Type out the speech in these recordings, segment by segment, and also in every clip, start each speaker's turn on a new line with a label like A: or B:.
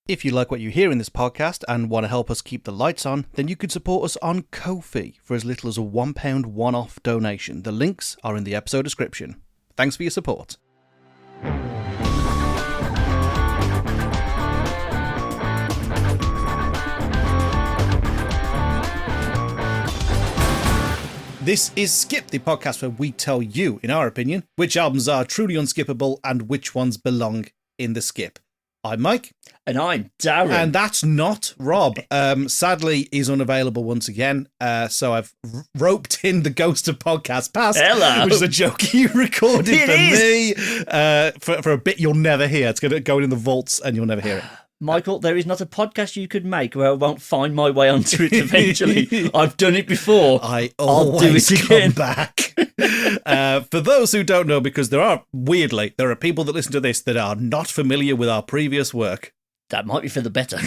A: If you like what you hear in this podcast and want to help us keep the lights on, then you could support us on Ko-fi for as little as a £1 one-off donation. The links are in the episode description. Thanks for your support. This is Skip, the podcast where we tell you, in our opinion, which albums are truly unskippable and which ones belong in the skip. I'm Mike.
B: And I'm Darren.
A: And that's not Rob. Sadly, he's unavailable once again. So I've roped in the ghost of Podcast Past.
B: Hello.
A: Which is a joke he recorded me. For a bit you'll never hear. It's going to go in the vaults and you'll never hear it.
B: Michael, there is not a podcast you could make where I won't find my way onto it eventually. I've done it before.
A: I'll do it again. Come back. For those who don't know, because there are people that listen to this that are not familiar with our previous work.
B: That might be for the better.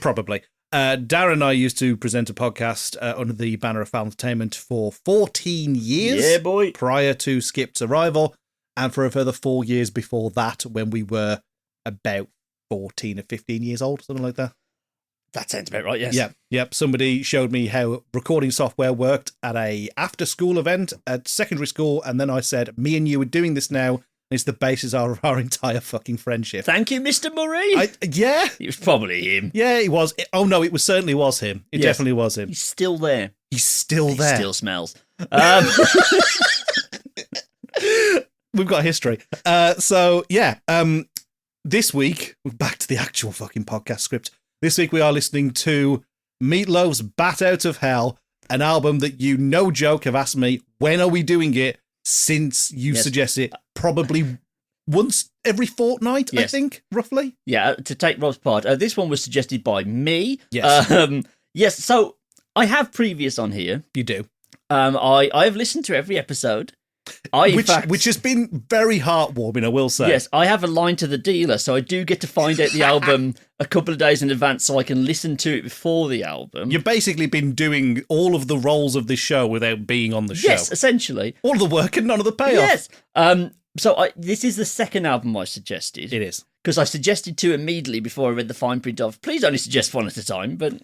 A: Probably. Darren and I used to present a podcast under the banner of Foul Entertainment for 14 years.
B: Yeah, boy.
A: Prior to Skip's arrival, and for a further 4 years before that, when we were about 14 or 15 years old, something like that.
B: That sounds about right, yes.
A: Yep. Somebody showed me how recording software worked at a after-school event at secondary school, and then I said, me and you are doing this now. It's the basis of our entire fucking friendship.
B: Thank you, Mr. Murray.
A: Yeah.
B: It was probably him.
A: Yeah, it was. It certainly was him. It definitely was him.
B: He's still there.
A: He's still there.
B: He still smells.
A: We've got history. This week, we're back to the actual fucking podcast script. This week we are listening to Meatloaf's Bat Out of Hell, an album that you, no joke, have asked me, when are we doing it, since you suggest it, probably once every fortnight, I think, roughly.
B: Yeah, to take Rob's part. This one was suggested by me.
A: Yes.
B: Yes, so I have previous on here.
A: You do.
B: I have listened to every episode.
A: Which has been very heartwarming, I will say.
B: Yes, I have a line to the dealer, so I do get to find out the album a couple of days in advance so I can listen to it before the album.
A: You've basically been doing all of the roles of this show without being on the show.
B: Yes, essentially.
A: All of the work and none of the payoff.
B: Yes. This is the second album I suggested.
A: It is.
B: Because I suggested two immediately before I read the fine print of, please only suggest one at a time, but...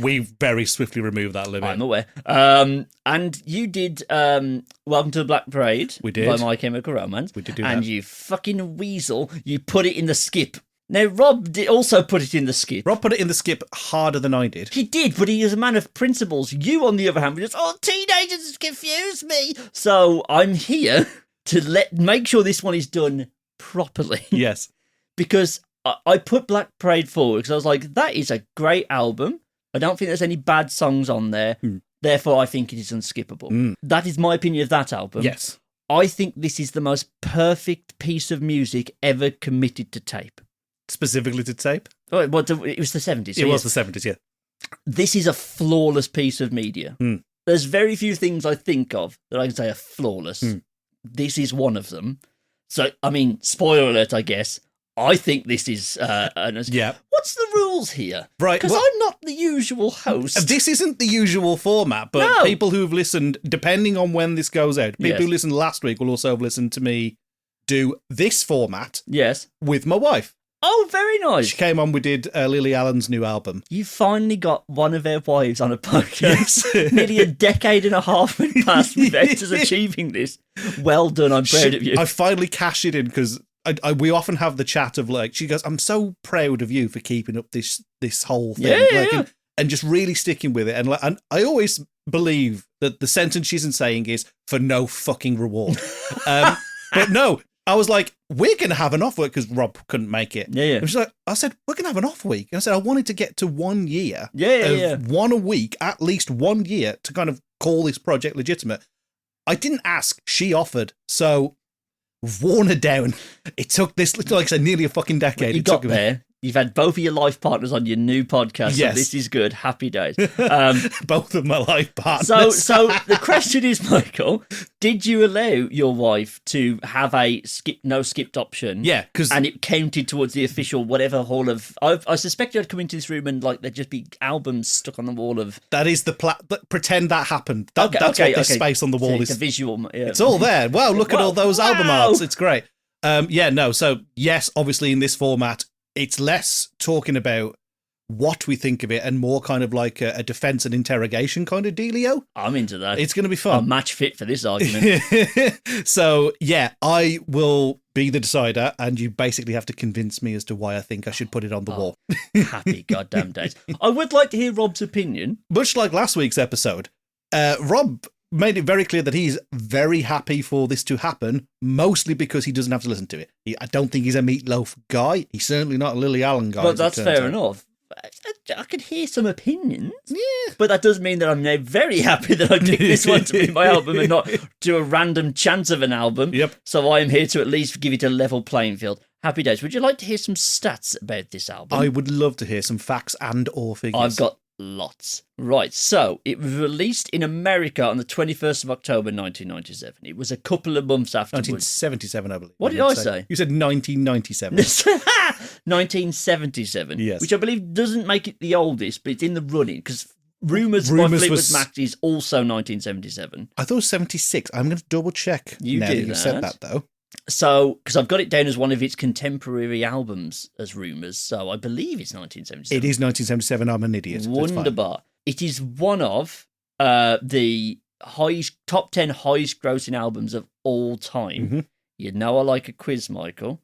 A: We very swiftly removed that limit.
B: I'm aware. And you did Welcome to the Black Parade.
A: We did.
B: By My Chemical Romance.
A: We did do that.
B: And you fucking weasel, you put it in the skip. Now, Rob did also put it in the skip.
A: Make it in the skip harder than I did.
B: He did, but he is a man of principles. You, on the other hand, were just, teenagers confuse me. So I'm here to make sure this one is done properly.
A: Yes.
B: Because I put Black Parade forward because I was like, that is a great album. I don't think there's any bad songs on there. Therefore, I think it is unskippable. That is my opinion of that album.
A: Yes.
B: I think this is the most perfect piece of music ever committed to tape.
A: Specifically to tape?
B: Oh, it was the 70s.
A: It was the 70s, yeah.
B: This is a flawless piece of media. There's very few things I think of that I can say are flawless. This is one of them. So, I mean, spoiler alert, I guess. I think this is... What's the rules here?
A: Right.
B: Because I'm not the usual host.
A: This isn't the usual format, but people who've listened, depending on when this goes out, people who listened last week will also have listened to me do this format with my wife.
B: Oh, very nice.
A: She came on, we did Lily Allen's new album.
B: You finally got one of our wives on a podcast. Nearly a decade and a half went past without us achieving this. Well done, I'm proud of you.
A: I finally cashed it in because... we often have the chat of she goes, I'm so proud of you for keeping up this whole thing. And just really sticking with it. And I always believe that the sentence she's saying is for no fucking reward. But no, I was like, we're going to have an off week because Rob couldn't make it.
B: Yeah.
A: And she's like, I said, we're going to have an off week. And I said, I wanted to get to 1 year. One a week, at least 1 year to kind of call this project legitimate. I didn't ask. She offered. So... worn her down. It took this, like I said, nearly a fucking decade.
B: You got there. You've had both of your life partners on your new podcast.
A: Yes.
B: So this is good. Happy days.
A: Both of my life partners.
B: So the question is, Michael, did you allow your wife to have a no skipped option?
A: Yeah,
B: and it counted towards the official whatever hall of... I suspect you'd come into this room and there'd just be albums stuck on the wall of...
A: That is the pretend that happened. That's what this space on the wall is.
B: It's a visual... Yeah.
A: It's all there. Wow, look at all those album arts. It's great. So yes, obviously in this format, it's less talking about what we think of it and more kind of like a defense and interrogation kind of dealio.
B: I'm into that.
A: It's going to be fun.
B: I'm match fit for this argument.
A: So, yeah, I will be the decider, and you basically have to convince me as to why I think I should put it on the wall.
B: Happy goddamn days. I would like to hear Rob's opinion.
A: Much like last week's episode, Rob made it very clear that he's very happy for this to happen, mostly because he doesn't have to listen to it. I don't think he's a Meatloaf guy. He's certainly not a Lily Allen guy.
B: But that's fair enough. I could hear some opinions, but that does mean that I'm now very happy that I picked this one to be my album and not do a random chance of an album.
A: Yep.
B: So I am here to at least give it a level playing field. Happy days. Would you like to hear some stats about this album?
A: I would love to hear some facts and or figures.
B: I've got lots. Right, so it was released in America on the 21st of October 1997. It was a couple of months afterwards.
A: 1977, I believe.
B: What did I say?
A: You said 1997.
B: 1977.
A: Yes.
B: Which I believe doesn't make it the oldest, but it's in the running because Rumours by Fleetwood Mac is also 1977.
A: I thought it was 76. I'm going to double check.
B: You
A: now
B: do
A: that you said that, though.
B: So, because I've got it down as one of its contemporary albums as Rumours, so I believe it's 1977.
A: It is 1977. I'm an idiot.
B: Wonderbar. It is one of the top 10 highest grossing albums of all time.
A: Mm-hmm.
B: You know I like a quiz, Michael.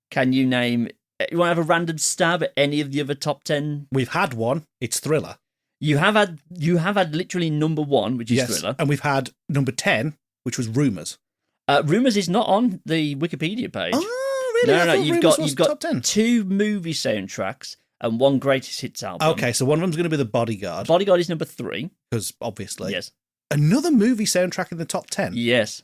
B: Can you name... You want to have a random stab at any of the other top 10?
A: We've had one. It's Thriller.
B: You have had literally number 1, which is Thriller.
A: And we've had number 10, which was Rumours.
B: Rumours is not on the Wikipedia page.
A: Oh, really?
B: No. You've got
A: top 10.
B: 2 movie soundtracks and 1 greatest hits album.
A: Okay, so one of them's going to be The Bodyguard.
B: Bodyguard is number 3.
A: Because, obviously.
B: Yes.
A: Another movie soundtrack in the top 10?
B: Yes.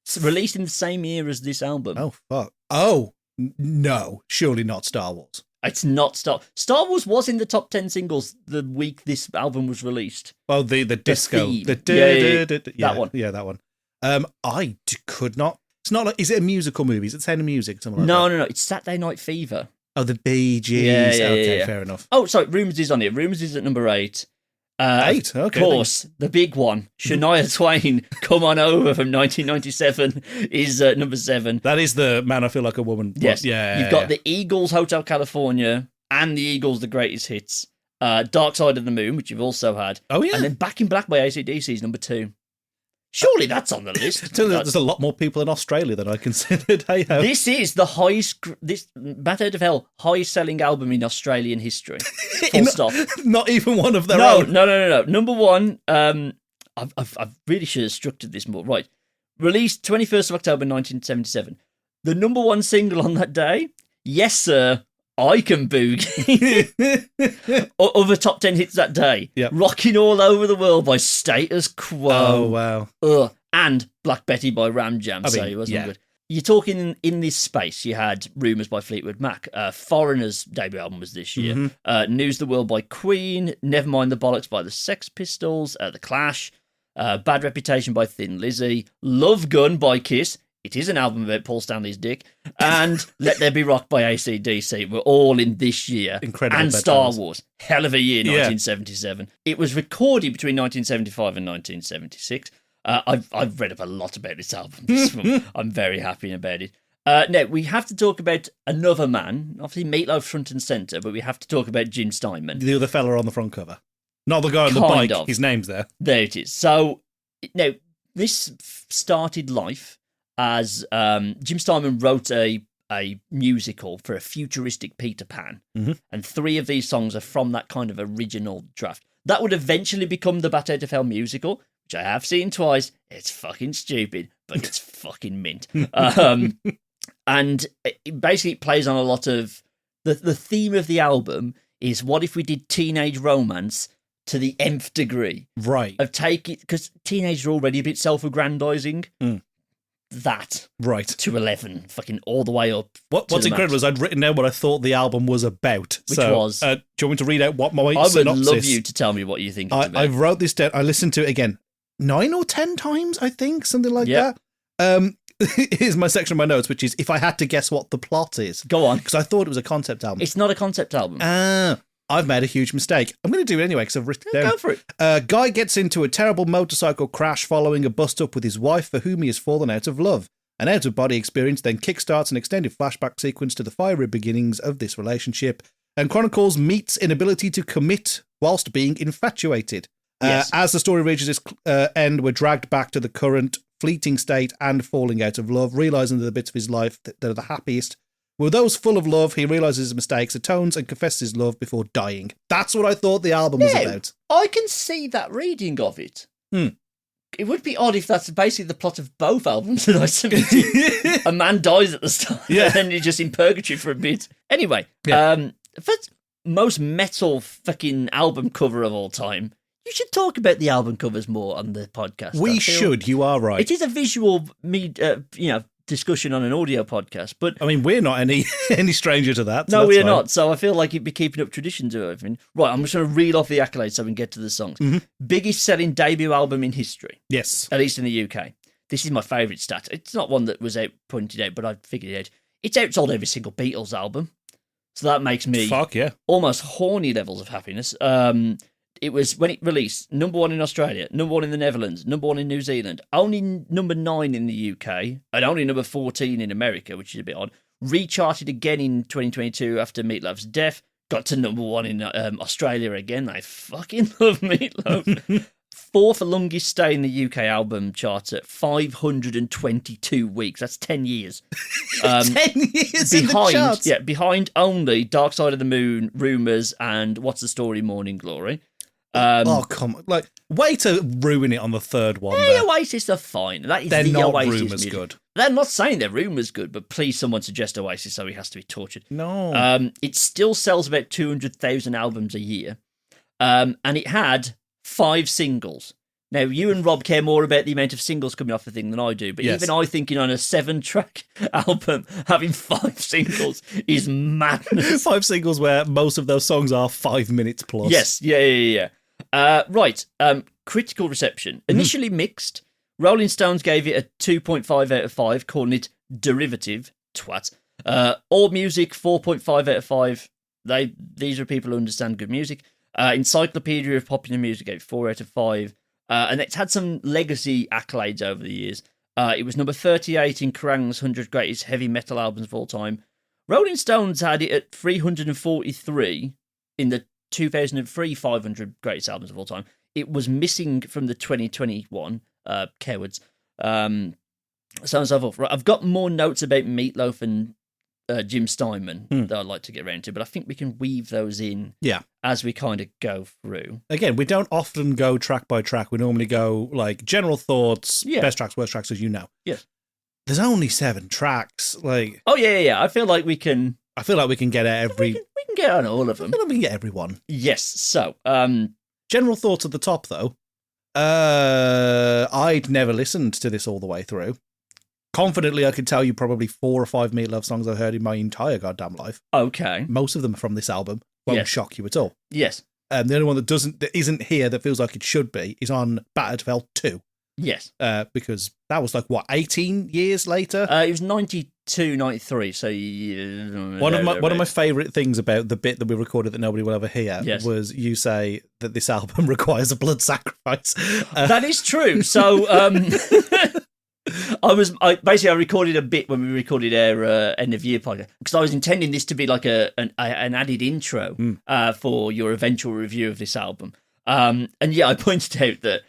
B: It's released in the same year as this album.
A: Oh, fuck. Oh, no. Surely not Star Wars.
B: It's not Star Wars was in the top 10 singles the week this album was released.
A: Well, the disco.
B: Theme.
A: That
B: one.
A: Yeah, that one. Could not. It's not like, is it a musical movie? Is it Sound of Music? Something like
B: No.
A: that?
B: It's Saturday Night Fever.
A: Oh, the Bee Gees.
B: Yeah.
A: Fair enough.
B: Oh, sorry, Rumours is on here. Rumours is at number 8.
A: 8, okay.
B: Of course, the big one, Shania Twain, Come On Over from 1997 is number 7.
A: That is the Man I Feel Like a Woman.
B: Yes. You've got
A: the
B: the Eagles, Hotel California, and the Eagles, The Greatest Hits. Dark Side of the Moon, which you've also had.
A: Oh, yeah.
B: And then Back in Black by AC/DC is number 2. Surely that's on the list.
A: There's a lot more people in Australia than I considered. Hey ho.
B: This is the Bat Out of Hell highest selling album in Australian history. Full stop.
A: Not even one of their own.
B: No. Number 1. I really should have structured this more. Right. Released 21st of October 1977. The number 1 single on that day. Yes, sir. I Can Boogie. Other top 10 hits that day.
A: Yep.
B: Rocking All Over the World by Status Quo.
A: Oh, wow.
B: And Black Betty by Ram Jam. It wasn't good. You're talking in this space, you had Rumours by Fleetwood Mac. Foreigner's debut album was this year.
A: Mm-hmm.
B: News the World by Queen. Nevermind the Bollocks by the Sex Pistols. The Clash. Bad Reputation by Thin Lizzy. Love Gun by Kiss. It is an album about Paul Stanley's dick. And Let There Be Rock by AC/DC. We're all in this year.
A: Incredible.
B: And Star Wars. Hell of a year, 1977. It was recorded between 1975 and 1976. I've read up a lot about this album. I'm very happy about it. Now, we have to talk about another man. Obviously, Meatloaf front and centre, but we have to talk about Jim Steinman.
A: The other fella on the front cover. Not the guy on the bike. His name's there.
B: There it is. So, now, this started life as Jim Steinman wrote a musical for a futuristic Peter Pan.
A: Mm-hmm.
B: And 3 of these songs are from that kind of original draft. That would eventually become the Bat Out of Hell musical, which I have seen twice. It's fucking stupid, but it's fucking mint. And it basically plays on a lot of... The theme of the album is, what if we did teenage romance to the nth degree?
A: Right.
B: Of because teenagers are already a bit self-aggrandizing. That
A: right
B: to 11, fucking all the way up.
A: What's incredible is I'd written down what I thought the album was about.
B: Which was?
A: Do you want me to read out what my synopsis?
B: I would love you to tell me what you think.
A: I wrote this down. I listened to it again 9 or 10 times, I think, something like that. Here's my section of my notes, which is if I had to guess what the plot is.
B: Go on,
A: because I thought it was a concept album.
B: It's not a concept album.
A: I've made a huge mistake. I'm going to do it anyway because I've written it down.
B: Go for it.
A: Guy gets into a terrible motorcycle crash following a bust-up with his wife for whom he has fallen out of love. An out-of-body experience then kickstarts an extended flashback sequence to the fiery beginnings of this relationship and chronicles Meat's inability to commit whilst being infatuated.
B: Yes.
A: As the story reaches its end, we're dragged back to the current fleeting state and falling out of love, realising that the bits of his life that are the happiest were those full of love. He realises his mistakes, atones and confesses his love before dying. That's what I thought the album was about.
B: I can see that reading of it. It would be odd if that's basically the plot of both albums that I submitted. A man dies at the start, and then you're just in purgatory for a bit. Anyway, first, most metal fucking album cover of all time. You should talk about the album covers more on the podcast.
A: We should. You are right.
B: It is a visual, discussion on an audio podcast, but
A: I mean, we're not any stranger to that.
B: So no, we're not. So I feel like you'd be keeping up traditions of everything. Right, I'm just going to reel off the accolades so we can get to the songs. Biggest selling debut album in history.
A: Yes,
B: at least in the UK. This is my favourite stat. It's not one that was pointed out, but I figured it out. It's outsold every single Beatles album, so that makes me almost horny levels of happiness. It was, when it released, number 1 in Australia, number 1 in the Netherlands, number 1 in New Zealand, only number 9 in the UK, and only number 14 in America, which is a bit odd. Recharted again in 2022 after Meat Loaf's death. Got to number 1 in Australia again. I fucking love Meat Loaf. 4th longest stay in the UK album chart at 522 weeks. That's 10 years.
A: 10 years in the charts?
B: Yeah, behind only Dark Side of the Moon, Rumours, and What's the Story, Morning Glory.
A: Come on. Like, way to ruin it on the third one.
B: Hey, Oasis are fine. That is
A: they're
B: the
A: not
B: Oasis
A: Rumours
B: music.
A: good.
B: They're not saying their Rumours good, but please someone suggest Oasis so he has to be tortured.
A: No.
B: It still sells about 200,000 albums a year. And it had 5 singles. Now, you and Rob care more about the amount of singles coming off the thing than I do, but even I thinking on a 7-track album, having 5 singles is madness.
A: 5 singles where most of those songs are 5 minutes plus.
B: Yes, yeah. Right, critical reception. Initially mixed. Rolling Stones gave it a 2.5 out of 5, calling it derivative. Twat. All Music, 4.5 out of 5. These are people who understand good music. Encyclopedia of Popular Music gave it 4 out of 5. And it's had some legacy accolades over the years. It was number 38 in Kerrang's 100 Greatest Heavy Metal Albums of All Time. Rolling Stones had it at 343 in the 2003 500 Greatest Albums of All Time. It was missing from the 2021 Cowards. So on and so forth. Right, I've got more notes about Meat Loaf and Jim Steinman that I'd like to get around to, but I think we can weave those in as we kind of go through.
A: Again, we don't often go track by track. We normally go like general thoughts, best tracks, worst tracks, as you know.
B: Yes.
A: There's only 7 tracks. Like,
B: oh yeah. I feel like we can
A: get every.
B: We can get on all of them.
A: I feel like we can get everyone.
B: Yes. So,
A: general thoughts at the top though. I'd never listened to this all the way through. Confidently, I could tell you probably 4 or 5 Meat Loaf songs I've heard in my entire goddamn life.
B: Okay.
A: Most of them are from this album. Won't shock you at all.
B: Yes.
A: The only one that isn't here that feels like it should be is on Battered Fell 2.
B: Yes.
A: Because that was like, 18 years later?
B: It was 92, 93, so...
A: One of my favourite things about the bit that we recorded that nobody will ever hear was you say that this album requires a blood sacrifice.
B: That is true. So... I recorded a bit when we recorded our end of year podcast because I was intending this to be like an added intro for your eventual review of this album. And I pointed out that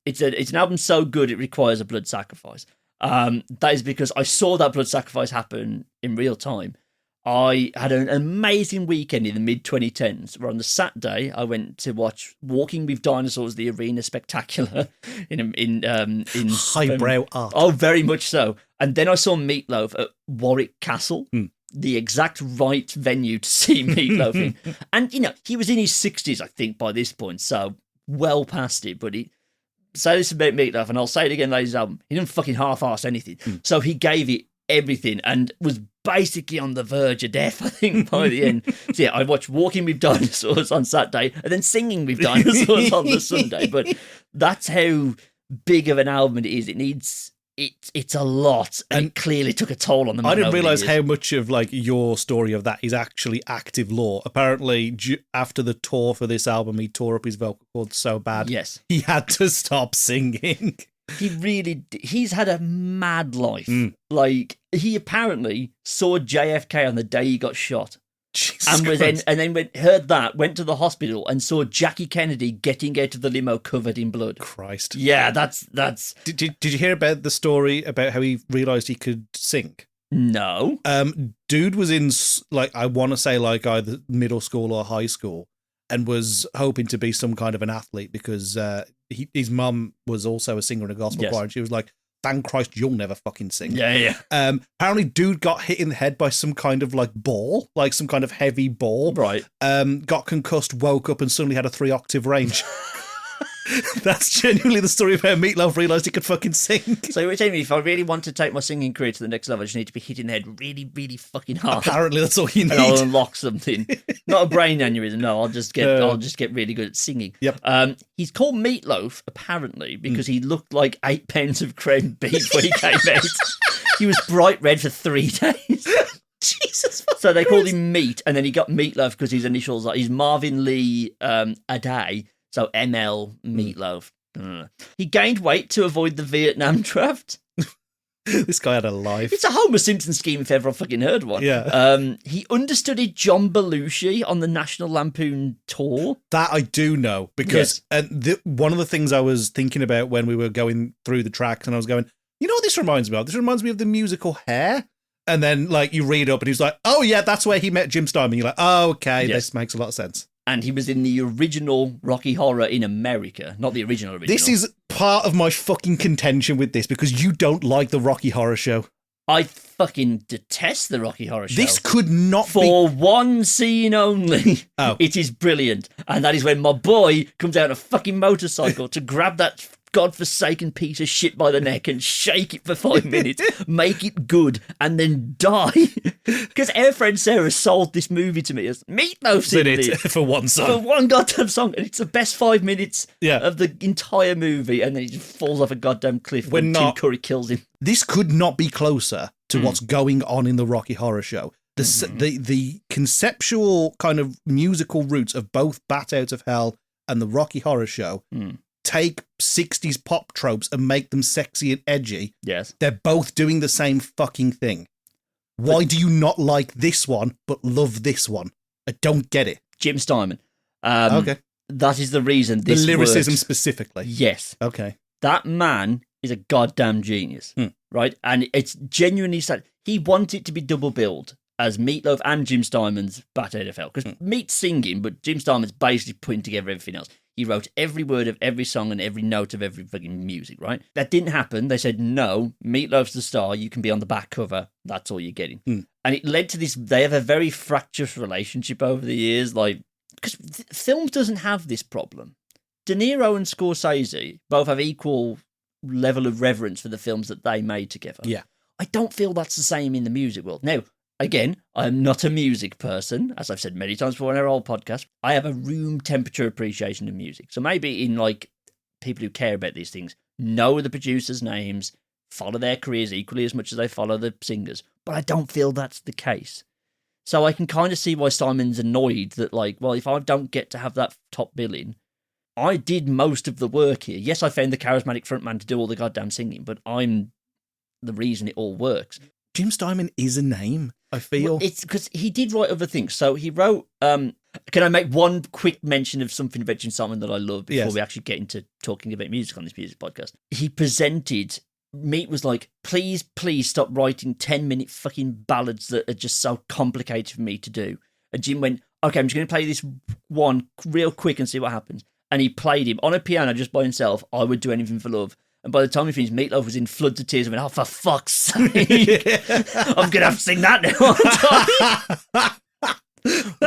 B: it's an album so good it requires a blood sacrifice. That is because I saw that blood sacrifice happen in real time. I had an amazing weekend in the mid-2010s where on the Saturday I went to watch Walking with Dinosaurs, the Arena Spectacular in
A: highbrow art.
B: Oh, very much so. And then I saw Meat Loaf at Warwick Castle, the exact right venue to see Meat Loaf in. And, he was in his 60s, I think, by this point, so well past it. But say this about Meat Loaf, and I'll say it again, ladies and gentlemen, he didn't fucking half-arse anything. So he gave it everything and was basically on the verge of death, I think, by the end. So I watched Walking with Dinosaurs on Saturday and then Singing with Dinosaurs on the Sunday. But that's how big of an album it is. It's a lot, and it clearly took a toll on the man.
A: I didn't realise how much of your story of that is actually active lore. Apparently, after the tour for this album, he tore up his vocal cords so bad, he had to stop singing.
B: He's had a mad life. Like, he apparently saw JFK on the day he got shot. Went to the hospital and saw Jackie Kennedy getting out of the limo covered in blood.
A: Christ.
B: Yeah, that's.
A: Did you hear about the story about how he realised he could sing?
B: No.
A: Dude was in, like, I want to say, like, either middle school or high school, and was hoping to be some kind of an athlete because his mum was also a singer in a gospel choir, and she was like, thank Christ you'll never fucking sing.
B: Yeah.
A: Apparently dude got hit in the head by some kind of like ball, like some kind of heavy ball.
B: Right.
A: Got concussed, woke up and suddenly had a 3-octave range. That's genuinely the story of how Meatloaf realised he could fucking sing.
B: So you're telling me if I really want to take my singing career to the next level, I just need to be hit in the head really, really fucking hard.
A: Apparently that's all you need.
B: And I'll unlock something. Not a brain aneurysm, no, I'll just get really good at singing.
A: Yep.
B: He's called Meatloaf, apparently, because he looked like 8 pounds of ground beef when he came out. He was bright red for 3 days.
A: Jesus.
B: So they called him Meat, and then he got Meatloaf because his initials he's Marvin Lee Aday. So ML Meatloaf. He gained weight to avoid the Vietnam draft.
A: This guy had a life.
B: It's a Homer Simpson scheme if ever I fucking heard one.
A: Yeah.
B: He understudied John Belushi on the National Lampoon tour.
A: That I do know because one of the things I was thinking about when we were going through the tracks, and I was going, you know what this reminds me of? This reminds me of the musical Hair. And then, like, you read up and he's like, oh, yeah, that's where he met Jim Steinman. You're like, oh, okay, this makes a lot of sense.
B: And he was in the original Rocky Horror in America, not the original.
A: This is part of my fucking contention with this because you don't like the Rocky Horror Show.
B: I fucking detest the Rocky Horror Show.
A: This could not
B: For one scene only.
A: Oh.
B: It is brilliant. And that is when my boy comes out on a fucking motorcycle to grab that godforsaken piece of shit by the neck and shake it for 5 minutes, make it good, and then die. Because our friend Sarah sold this movie to me as Meatloaf's in it
A: for one song.
B: For one goddamn song. And it's the best 5 minutes of the entire movie, and then he just falls off a goddamn cliff when Tim Curry kills him.
A: This could not be closer to what's going on in the Rocky Horror Show. The conceptual kind of musical roots of both Bat Out of Hell and the Rocky Horror Show take 60s pop tropes and make them sexy and edgy.
B: Yes.
A: They're both doing the same fucking thing. Why do you not like this one but love this one? I don't get it.
B: Jim Steinman.
A: Okay.
B: That is the reason this
A: The lyricism
B: works.
A: Specifically.
B: Yes.
A: Okay.
B: That man is a goddamn genius, right? And it's genuinely sad. He wanted it to be double billed as Meatloaf and Jim Steinman's Bat Out of Hell. Because Meat's singing, but Jim Steinman's basically putting together everything else. He wrote every word of every song and every note of every fucking music, right? That didn't happen. They said, no, Meatloaf's the star. You can be on the back cover. That's all you're getting. And it led to this. They have a very fractious relationship over the years. Like, because film doesn't have this problem. De Niro and Scorsese both have equal level of reverence for the films that they made together.
A: Yeah.
B: I don't feel that's the same in the music world. Now, again, I'm not a music person, as I've said many times before in our old podcast. I have a room temperature appreciation of music. So maybe in like people who care about these things know the producers' names, follow their careers equally as much as they follow the singers. But I don't feel that's the case. So I can kind of see why Simon's annoyed that, like, well, if I don't get to have that top billing, I did most of the work here. Yes, I found the charismatic frontman to do all the goddamn singing, but I'm the reason it all works.
A: Jim Steinman is a name, I feel.
B: Well, it's because he did write other things. So he wrote... can I make one quick mention of something about Jim Steinman that I love before we actually get into talking about music on this music podcast? He presented... Meat was like, please stop writing 10-minute fucking ballads that are just so complicated for me to do. And Jim went, okay, I'm just going to play this one real quick and see what happens. And he played him on a piano just by himself. I would do anything for love. And by the time he finished, Meatloaf was in floods of tears and went, oh, for fuck's sake. I'm going to have to sing that now.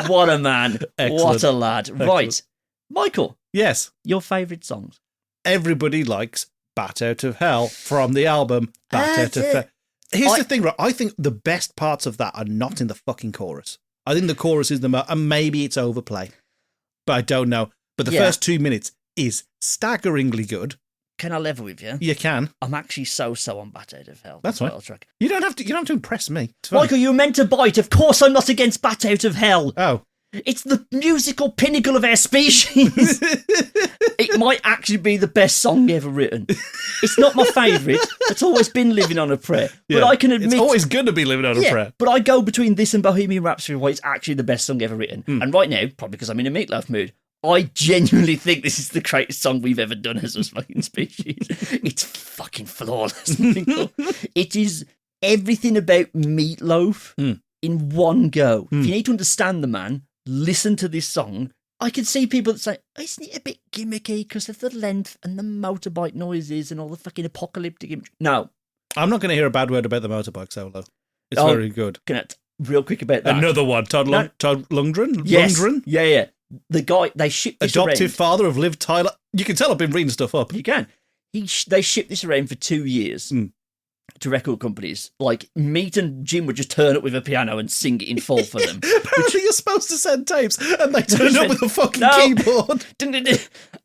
B: What a man.
A: Excellent.
B: What a lad.
A: Excellent.
B: Right. Michael.
A: Yes.
B: Your favourite songs?
A: Everybody likes Bat Out of Hell from the album Bat Out of Hell. Here's the thing, right? I think the best parts of that are not in the fucking chorus. I think the chorus is and maybe it's overplay, but I don't know. But the first 2 minutes is staggeringly good.
B: Can I level with you?
A: You can.
B: I'm actually so on Bat Out of Hell.
A: That's right. Track. You don't have to impress me.
B: Michael, you were meant to bite. Of course I'm not against Bat Out of Hell.
A: Oh.
B: It's the musical pinnacle of our species. It might actually be the best song ever written. It's not my favourite. It's always been Living on a Prayer. But I can admit...
A: It's always going to be Living on a Prayer.
B: But I go between this and Bohemian Rhapsody why it's actually the best song ever written. And right now, probably because I'm in a Meatloaf mood, I genuinely think this is the greatest song we've ever done as a fucking species. It's fucking flawless. It is everything about Meatloaf in one go. If you need to understand the man, listen to this song. I can see people that say, isn't it a bit gimmicky because of the length and the motorbike noises and all the fucking apocalyptic imagery? No.
A: I'm not going to hear a bad word about the motorbike solo. It's very good.
B: Real quick about that.
A: Another one. Todd Lundgren?
B: Yes.
A: Lundgren?
B: Yeah. The guy, they shipped this
A: Adoptive
B: around.
A: father of Liv Tyler. You can tell I've been reading stuff up.
B: You can. They shipped this around for 2 years to record companies. Like, Meat and Jim would just turn up with a piano and sing it in full for them.
A: Apparently you're supposed to send tapes and they turned up with a fucking keyboard.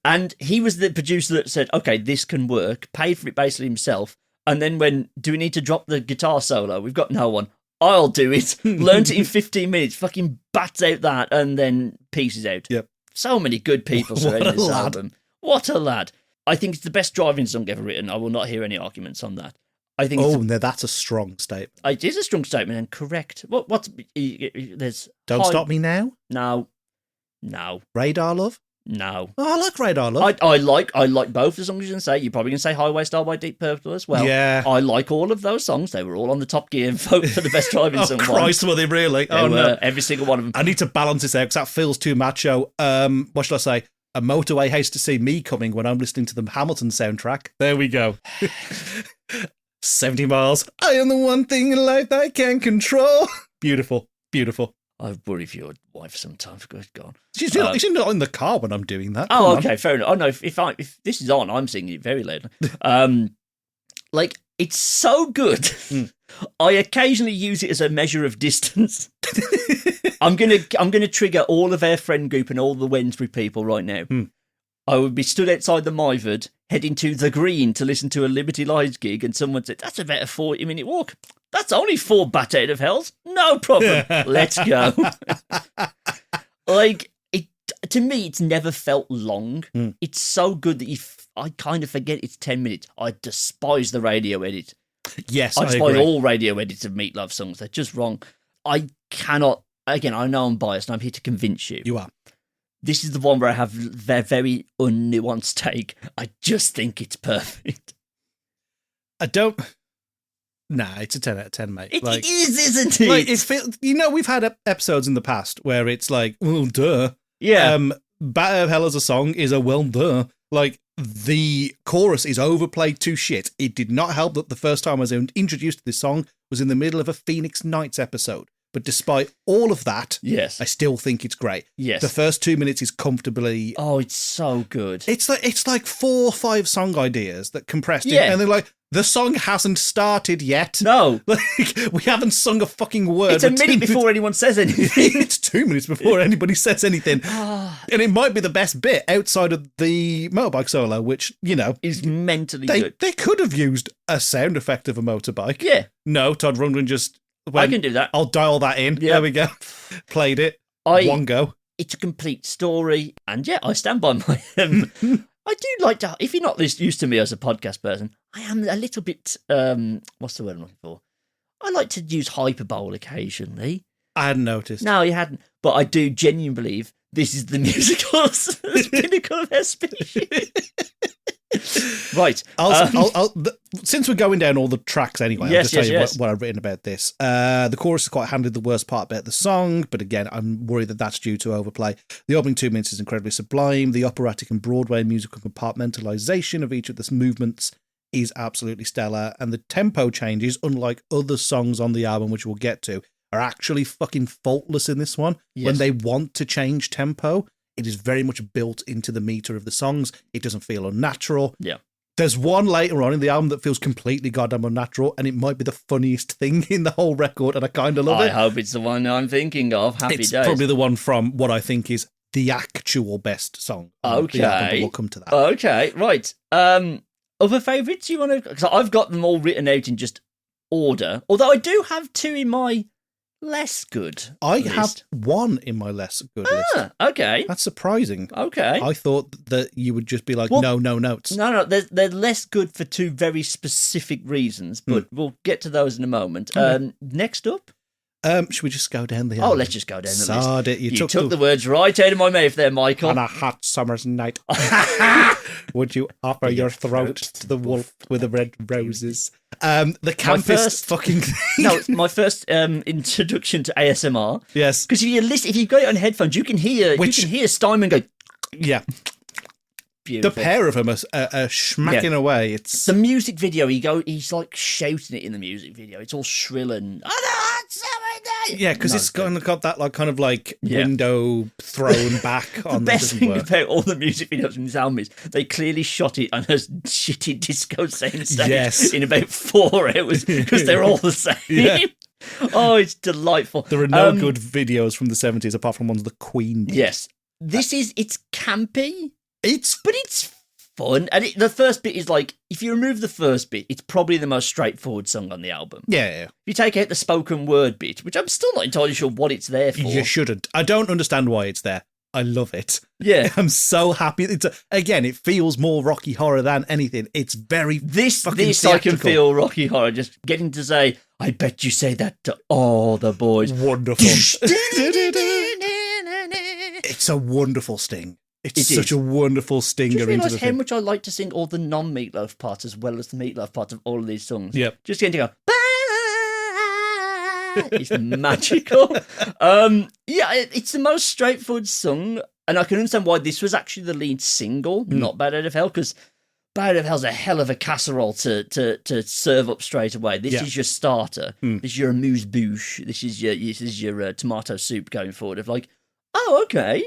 B: And he was the producer that said, okay, this can work, paid for it basically himself. And then when, do we need to drop the guitar solo? We've got no one. I'll do it. Learned it in 15 minutes, fucking bats out that, and then pieces out.
A: Yep.
B: So many good people surrounding this album. What a lad. I think it's the best driving song ever written. I will not hear any arguments on that. I think
A: that's a strong statement.
B: It is a strong statement and correct. There's
A: Don't Stop Me Now?
B: No.
A: Radar Love?
B: No.
A: Oh, I like Radar Love.
B: I like both the songs you can say. You're probably going to say Highway Star by Deep Purple as well.
A: Yeah.
B: I like all of those songs. They were all on the Top Gear vote for the best driving song.
A: Christ, were they really? No.
B: Every single one of them.
A: I need to balance this out because that feels too macho. What shall I say? A motorway hates to see me coming when I'm listening to the Hamilton soundtrack. There we go. 70 miles. I am the one thing in life that I can't control. Beautiful.
B: I worry for your wife sometimes. God.
A: She's not in the car when I'm doing that.
B: Oh, okay, fair enough. Oh no, if this is on, I'm singing it very loudly. Like, it's so good. I occasionally use it as a measure of distance. I'm gonna trigger all of our friend group and all the Wednesbury people right now. I would be stood outside the Myford, heading to the Green to listen to a Liberty Lives gig, and someone said, "That's about a 40-minute walk." That's only 4 bat out of hells. No problem. Let's go. Like, to me, it's never felt long. It's so good that I kind of forget it's 10 minutes. I despise the radio edit.
A: Yes,
B: I despise
A: agree.
B: all radio edits of Meatloaf songs. They're just wrong. I cannot, again, I know I'm biased and I'm here to convince you.
A: You are.
B: This is the one where I have their very unnuanced take. I just think it's perfect.
A: I don't... Nah, it's a 10 out of 10, mate.
B: It is, isn't it?
A: Like, we've had episodes in the past where it's like, well, duh.
B: Yeah.
A: Bat Out of Hell as a song is a well, duh. Like, the chorus is overplayed to shit. It did not help that the first time I was introduced to this song was in the middle of a Phoenix Nights episode. But despite all of that,
B: yes,
A: I still think it's great.
B: Yes.
A: The first 2 minutes is comfortably...
B: Oh, it's so good.
A: It's like 4 or 5 song ideas that compressed in, and they're like, the song hasn't started yet.
B: No.
A: Like, we haven't sung a fucking word.
B: It's a minute before anyone says anything.
A: It's 2 minutes before anybody says anything. And it might be the best bit outside of the motorbike solo, which,
B: is mentally good.
A: They could have used a sound effect of a motorbike.
B: Yeah.
A: No, Todd Rundgren just...
B: I can do that.
A: I'll dial that in.
B: Yep.
A: There we go. Played it. One go.
B: It's a complete story. And yeah, I stand by my... I do like to... If you're not this used to me as a podcast person, I am a little bit... what's the word I'm looking for? I like to use hyperbole occasionally.
A: I hadn't noticed.
B: No, you hadn't. But I do genuinely believe this is the musical's pinnacle of our species. Right.
A: Since we're going down all the tracks anyway, I'll just tell you what I've written about this. The chorus is quite handily the worst part about the song, but again, I'm worried that that's due to overplay. The opening 2 minutes is incredibly sublime. The operatic and Broadway musical compartmentalization of each of the movements is absolutely stellar, and the tempo changes, unlike other songs on the album, which we'll get to, are actually fucking faultless in this one. Yes. When they want to change tempo, it is very much built into the meter of the songs. It doesn't feel unnatural.
B: Yeah.
A: There's one later on in the album that feels completely goddamn unnatural, and it might be the funniest thing in the whole record, and I kind of love it.
B: I hope it's the one I'm thinking of. Happy
A: Days.
B: It's
A: probably the one from what I think is the actual best song.
B: Okay.
A: The album, but we'll come to that.
B: Okay, right. Other favourites you want to... Because I've got them all written out in just order. Although I do have 2 in my less good.
A: I
B: list.
A: have one in my less good list.
B: Okay.
A: That's surprising.
B: Okay.
A: I thought that you would just be like,
B: Well,
A: no notes.
B: No, they're less good for two very specific reasons, but we'll get to those in a moment.
A: Okay.
B: Next up?
A: Should we just go down the
B: Oh, let's just go down the
A: Sod
B: list.
A: it. You
B: took the words right out of my mouth there, Michael.
A: On a hot summer's night, would you offer your throat to the wolf with the red roses? The campest fucking thing.
B: No, it's my first introduction to ASMR.
A: Yes.
B: Because if you've got it on headphones, you can hear Steinman go.
A: Yeah.
B: Beautiful.
A: The pair of them are smacking away. It's
B: the music video. He's like shouting it in the music video. It's all shrill and
A: yeah, because it's kind of got that window thrown back on.
B: The best thing about all the music videos from this album is they clearly shot it on a shitty disco soundstage in about 4 hours because they're all the same. Yeah. Oh, it's delightful.
A: There are no good videos from the 70s apart from ones the Queen did.
B: Yes, it's campy. But it's fun, and the first bit is like, if you remove the first bit, it's probably the most straightforward song on the album.
A: Yeah.
B: If you take out the spoken word bit, which I'm still not entirely sure what it's there for.
A: You shouldn't. I don't understand why it's there. I love it.
B: Yeah,
A: I'm so happy. Again, it feels more Rocky Horror than anything. It's very
B: this
A: theatrical.
B: I can feel Rocky Horror just getting to say, I bet you say that to all the boys.
A: Wonderful. It's a wonderful sting. It's such a wonderful stinger.
B: Just realise how much I like to sing all the non-Meatloaf parts as well as the Meatloaf parts of all of these songs.
A: Yep.
B: Just getting to go, it's magical. It's the most straightforward song, and I can understand why this was actually the lead single, not Bad Out of Hell, because Bad Out of Hell's a hell of a casserole to serve up straight away. This is your starter. This is your amuse-bouche. This is your tomato soup going forward of like, oh, okay.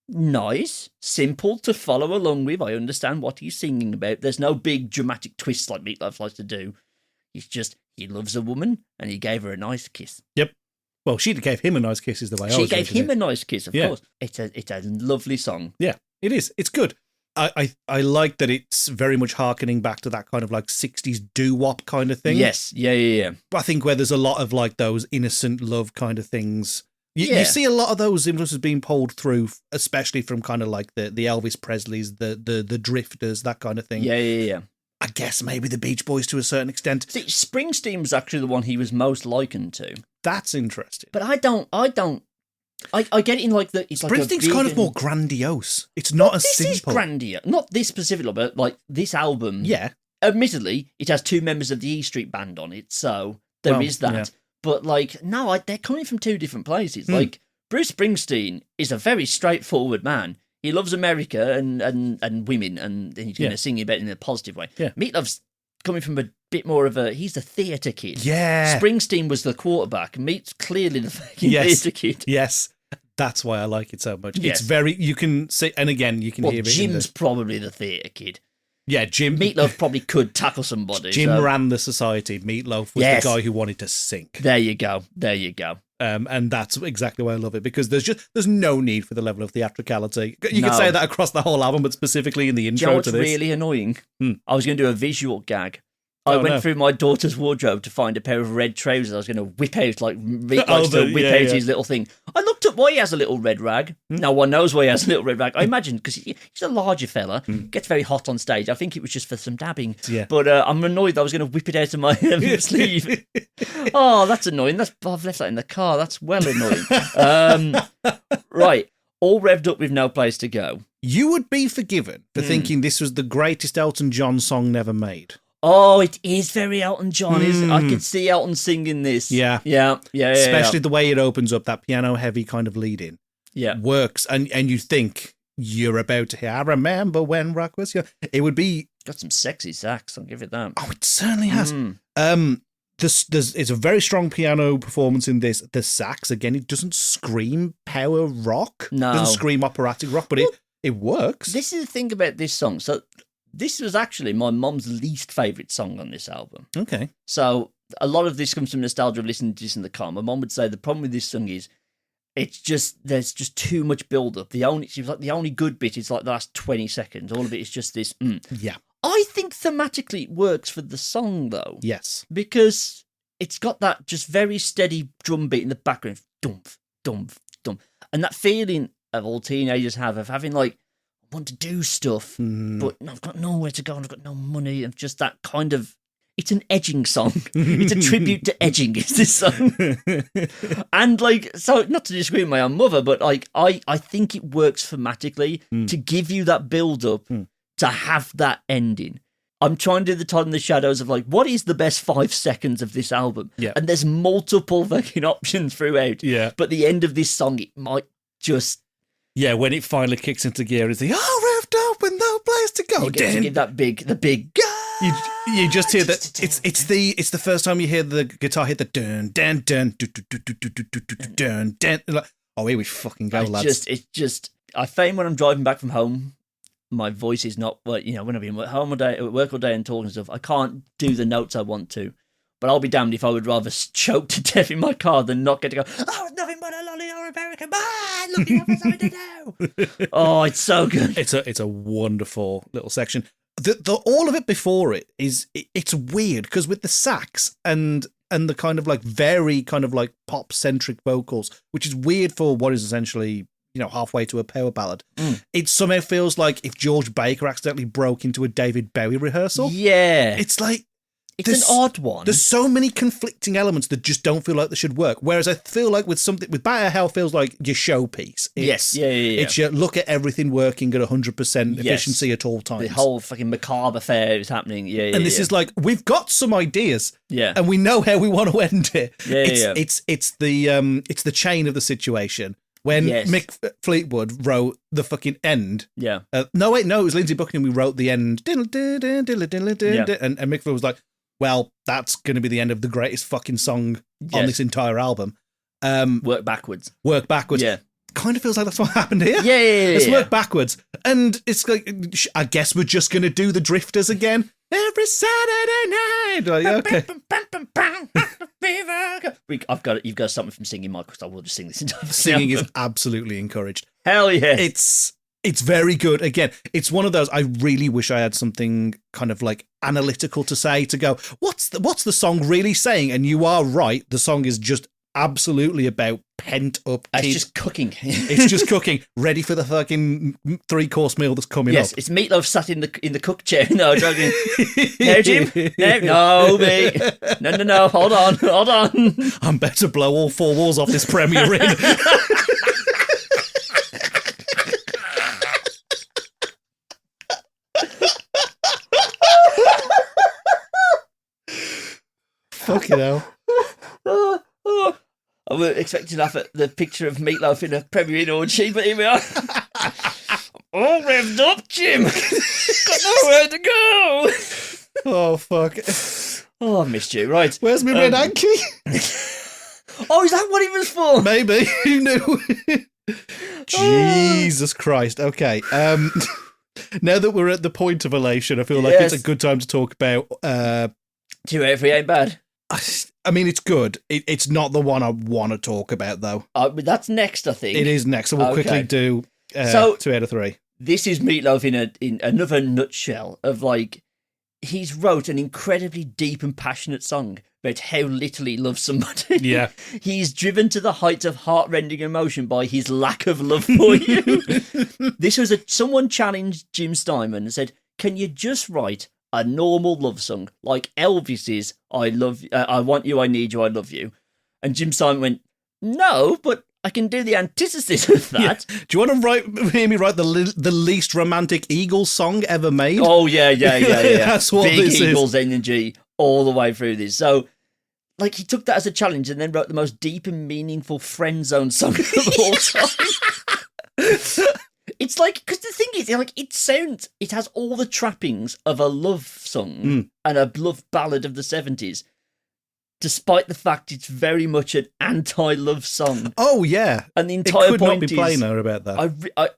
B: Nice, simple to follow along with. I understand what he's singing about. There's no big dramatic twists like Meatloaf likes to do. It's just he loves a woman and he gave her a nice kiss.
A: Yep. Well, she gave him a nice kiss is the way I was
B: She gave him a nice kiss, of course. It's a lovely song.
A: Yeah, it is. It's good. I like that it's very much harkening back to that kind of like 60s doo-wop kind of thing.
B: Yes, yeah.
A: I think where there's a lot of like those innocent love kind of things. You see a lot of those influences being pulled through, especially from kind of like the Elvis Presleys, the Drifters, that kind of thing.
B: Yeah.
A: I guess maybe the Beach Boys to a certain extent.
B: See, Springsteen was actually the one he was most likened to.
A: That's interesting.
B: But I get it in like the... It's
A: Springsteen's kind of more grandiose. It's not as simple.
B: This is grandiose. Not this specific, but like this album.
A: Yeah.
B: Admittedly, it has 2 members of the E Street Band on it, so there is that. Yeah. But, like, no, they're coming from 2 different places. Like, Bruce Springsteen is a very straightforward man. He loves America and women, and he's going to sing about it in a positive way.
A: Yeah.
B: Meatloaf's coming from a bit more of he's the theatre kid.
A: Yeah.
B: Springsteen was the quarterback. Meat's clearly the fucking theatre kid.
A: Yes. That's why I like it so much.
B: Yes.
A: It's very, you can see, and again, you can hear it.
B: Jim's probably the theatre kid.
A: Yeah, Jim.
B: Meatloaf probably could tackle somebody.
A: Jim ran the society. Meatloaf was the guy who wanted to sink.
B: There you go.
A: And that's exactly why I love it, because there's no need for the level of theatricality. You could say that across the whole album, but specifically in the intro to this.
B: What's really annoying? I was going to do a visual gag. I went through my daughter's wardrobe to find a pair of red trousers. I was going to whip out, whip out his little thing. I looked up why he has a little red rag. No one knows why he has a little red rag. I imagine because he's a larger fella, gets very hot on stage. I think it was just for some dabbing. Yeah. But I'm annoyed that I was going to whip it out of my sleeve. Oh, that's annoying. I've left that in the car. That's well annoying. Right. All revved up with no place to go.
A: You would be forgiven for thinking this was the greatest Elton John song never made.
B: Oh, it is very Elton John, isn't it? I could see Elton singing this.
A: Yeah. Especially the way it opens up, that piano-heavy kind of lead-in.
B: Yeah.
A: Works, and you think you're about to hear, I remember when rock was... It would be...
B: Got some sexy sax, I'll give it that.
A: Oh, it certainly has. It's a very strong piano performance in this. The sax, again, it doesn't scream power rock.
B: No.
A: It doesn't scream operatic rock, but it works.
B: This is the thing about this song. So... This was actually my mum's least favourite song on this album.
A: Okay.
B: So a lot of this comes from nostalgia of listening to this in the car. My mum would say the problem with this song is there's just too much build-up. The only good bit is like the last 20 seconds. All of it is just this.
A: Yeah.
B: I think thematically it works for the song, though.
A: Yes.
B: Because it's got that just very steady drum beat in the background, dump, dump, dump, and that feeling of all teenagers have of having like, I want to do stuff, but I've got nowhere to go and I've got no money, and just that kind of. It's an edging song. It's a tribute to edging, is this song. And like, so not to disagree with my own mother, but like, I think it works thematically to give you that build up, to have that ending. I'm trying to do the Todd in the Shadows of like, what is the best 5 seconds of this album?
A: Yeah.
B: And there's multiple fucking options throughout.
A: Yeah.
B: But the end of this song, it might just.
A: Yeah, when it finally kicks into gear, it's the revved up with no place to go.
B: You get to give that big.
A: You just hear that it's the first time you hear the guitar hit the dun dun dun dun dun dun dun. Like, oh, here we fucking go, lads.
B: I find when I'm driving back from home, my voice is not, well, when I've been at home all day, at work all day and talking stuff, I can't do the notes I want to. But I'll be damned if I would rather choke to death in my car than not get to go, oh, it's nothing but a lolly or American man looking for something to do. Oh, it's so good.
A: It's a wonderful little section. The all of it before it is it's weird because with the sax and the kind of like very kind of like pop centric vocals, which is weird for what is essentially halfway to a power ballad. It somehow feels like if George Baker accidentally broke into a David Bowie rehearsal.
B: Yeah,
A: it's like.
B: It's an odd one.
A: There's so many conflicting elements that just don't feel like they should work. Whereas I feel like with Better Hell feels like your showpiece.
B: Yes, yeah.
A: It's your look at everything working at 100% efficiency at all times.
B: The whole fucking macabre affair is happening. Yeah.
A: And this is like, we've got some ideas.
B: Yeah.
A: And we know how we want to end it.
B: Yeah.
A: It's the chain of the situation. When Mick Fleetwood wrote the fucking end.
B: Yeah.
A: It was Lindsey Buckingham who wrote the end. And Mick Fleetwood was like, well, that's going to be the end of the greatest fucking song on this entire album.
B: Work backwards.
A: Yeah. Kind of feels like that's what happened here.
B: Yeah.
A: Let's work backwards. And it's like, I guess we're just going to do the Drifters again every Saturday night. Like, okay.
B: You've got something from singing, Michael, because I will just sing this entire
A: Singing is absolutely encouraged.
B: Hell yeah.
A: It's very good. Again, it's one of those, I really wish I had something kind of like analytical to say to go, what's the song really saying? And you are right. The song is just absolutely about pent up.
B: It's just cooking.
A: It's just cooking, ready for the fucking 3-course meal that's coming up.
B: Yes, it's Meatloaf sat in the cook chair. No, joking. No, Jim. No, mate. No. Hold on.
A: I'm better to blow all 4 walls off this premiere in. Fucking hell.
B: I was expecting to laugh at the picture of Meatloaf in a Premier orgy, but here we are. All revved up, Jim. Got nowhere to go.
A: Oh, fuck.
B: Oh, I missed you. Right.
A: Where's my red hanky?
B: Oh, is that what it was for?
A: Maybe. Who knew? Jesus Christ. Okay. Now that we're at the point of elation, I feel like it's a good time to talk about...
B: 2 out of 3 ain't bad.
A: I mean, it's good. It's not the one I want to talk about, though.
B: But that's next, I think.
A: It is next, so we'll quickly do 2 out of 3.
B: This is Meatloaf in another nutshell of, like, he's wrote an incredibly deep and passionate song about how little he loves somebody.
A: Yeah.
B: He's driven to the heights of heart-rending emotion by his lack of love for you. This was someone challenged Jim Steinman and said, can you just write a normal love song like Elvis's I want you, I need you, I love you? And Jim Steinman went, no, but I can do the antithesis of that.
A: Yeah. Do you want to hear me write the least romantic Eagles song ever made?
B: Oh, yeah.
A: That's what
B: Big
A: this
B: Eagles
A: is.
B: energy all the way through this. So, like, he took that as a challenge and then wrote the most deep and meaningful friend zone song of all time. It's like, because the thing is, like, it has all the trappings of a love song and a love ballad of the 70s, despite the fact it's very much an anti-love song.
A: Oh, yeah.
B: And the entire
A: could
B: point
A: not be plainer about that.